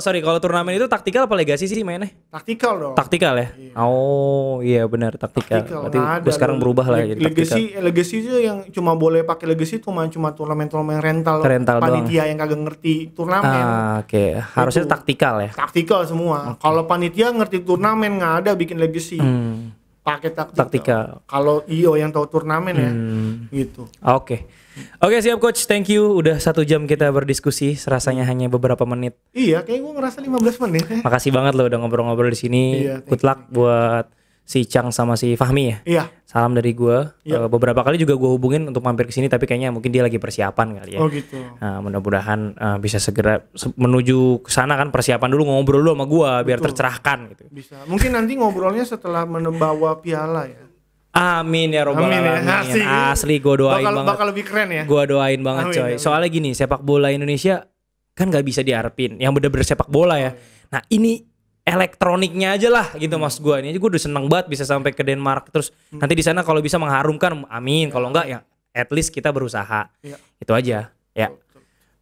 Kalau turnamen itu taktikal apa legasi sih mainnya? Taktikal dong. Taktikal ya? Iya. Oh iya benar taktikal. Berarti gue sekarang berubah lah jadi taktikal. Legacy itu yang cuma boleh pakai legacy cuma turnamen rental panitia yang kagak ngerti turnamen. Oke. Harusnya taktikal ya. Taktikal semua. Okay. Kalau panitia ngerti turnamen nggak ada bikin legacy. Pakai taktikal. Kalau IO yang tahu turnamen ya gitu. Oke siap coach, thank you. Udah 1 jam kita berdiskusi, serasanya hanya beberapa menit. Iya, kayak gue ngerasa 15 menit. Makasih banget lo udah ngobrol-ngobrol di sini. Good luck buat si Chang sama si Fahmi ya. Iya. Salam dari gue. Beberapa kali juga gue hubungin untuk mampir ke sini, tapi kayaknya mungkin dia lagi persiapan kali ya. Oh gitu. Nah, mudah-mudahan bisa segera menuju ke sana kan, persiapan dulu, ngobrol dulu sama gue biar tercerahkan gitu. Bisa. Mungkin nanti ngobrolnya setelah membawa piala ya. Amin ya robbal alamin. Asli gue doain banget. Bakal lebih keren ya. Gue doain banget coy. Soalnya gini, sepak bola Indonesia kan nggak bisa diharapin yang bener-bener sepak bola ya. Nah ini elektroniknya aja lah gitu mas gue. Ini aja gue udah seneng banget bisa sampai ke Denmark. Terus nanti di sana kalau bisa mengharumkan, amin. Kalau enggak ya at least kita berusaha. Itu aja ya.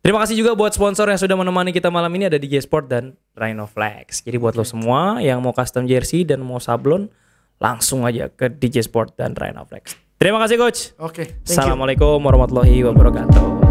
Terima kasih juga buat sponsor yang sudah menemani kita malam ini, ada DJ Sport dan Rhinoflex. Jadi buat lo semua yang mau custom jersey dan mau sablon, langsung aja ke DJ Sport dan Rhinoflex. Terima kasih coach. Oke. Assalamualaikum warahmatullahi wabarakatuh.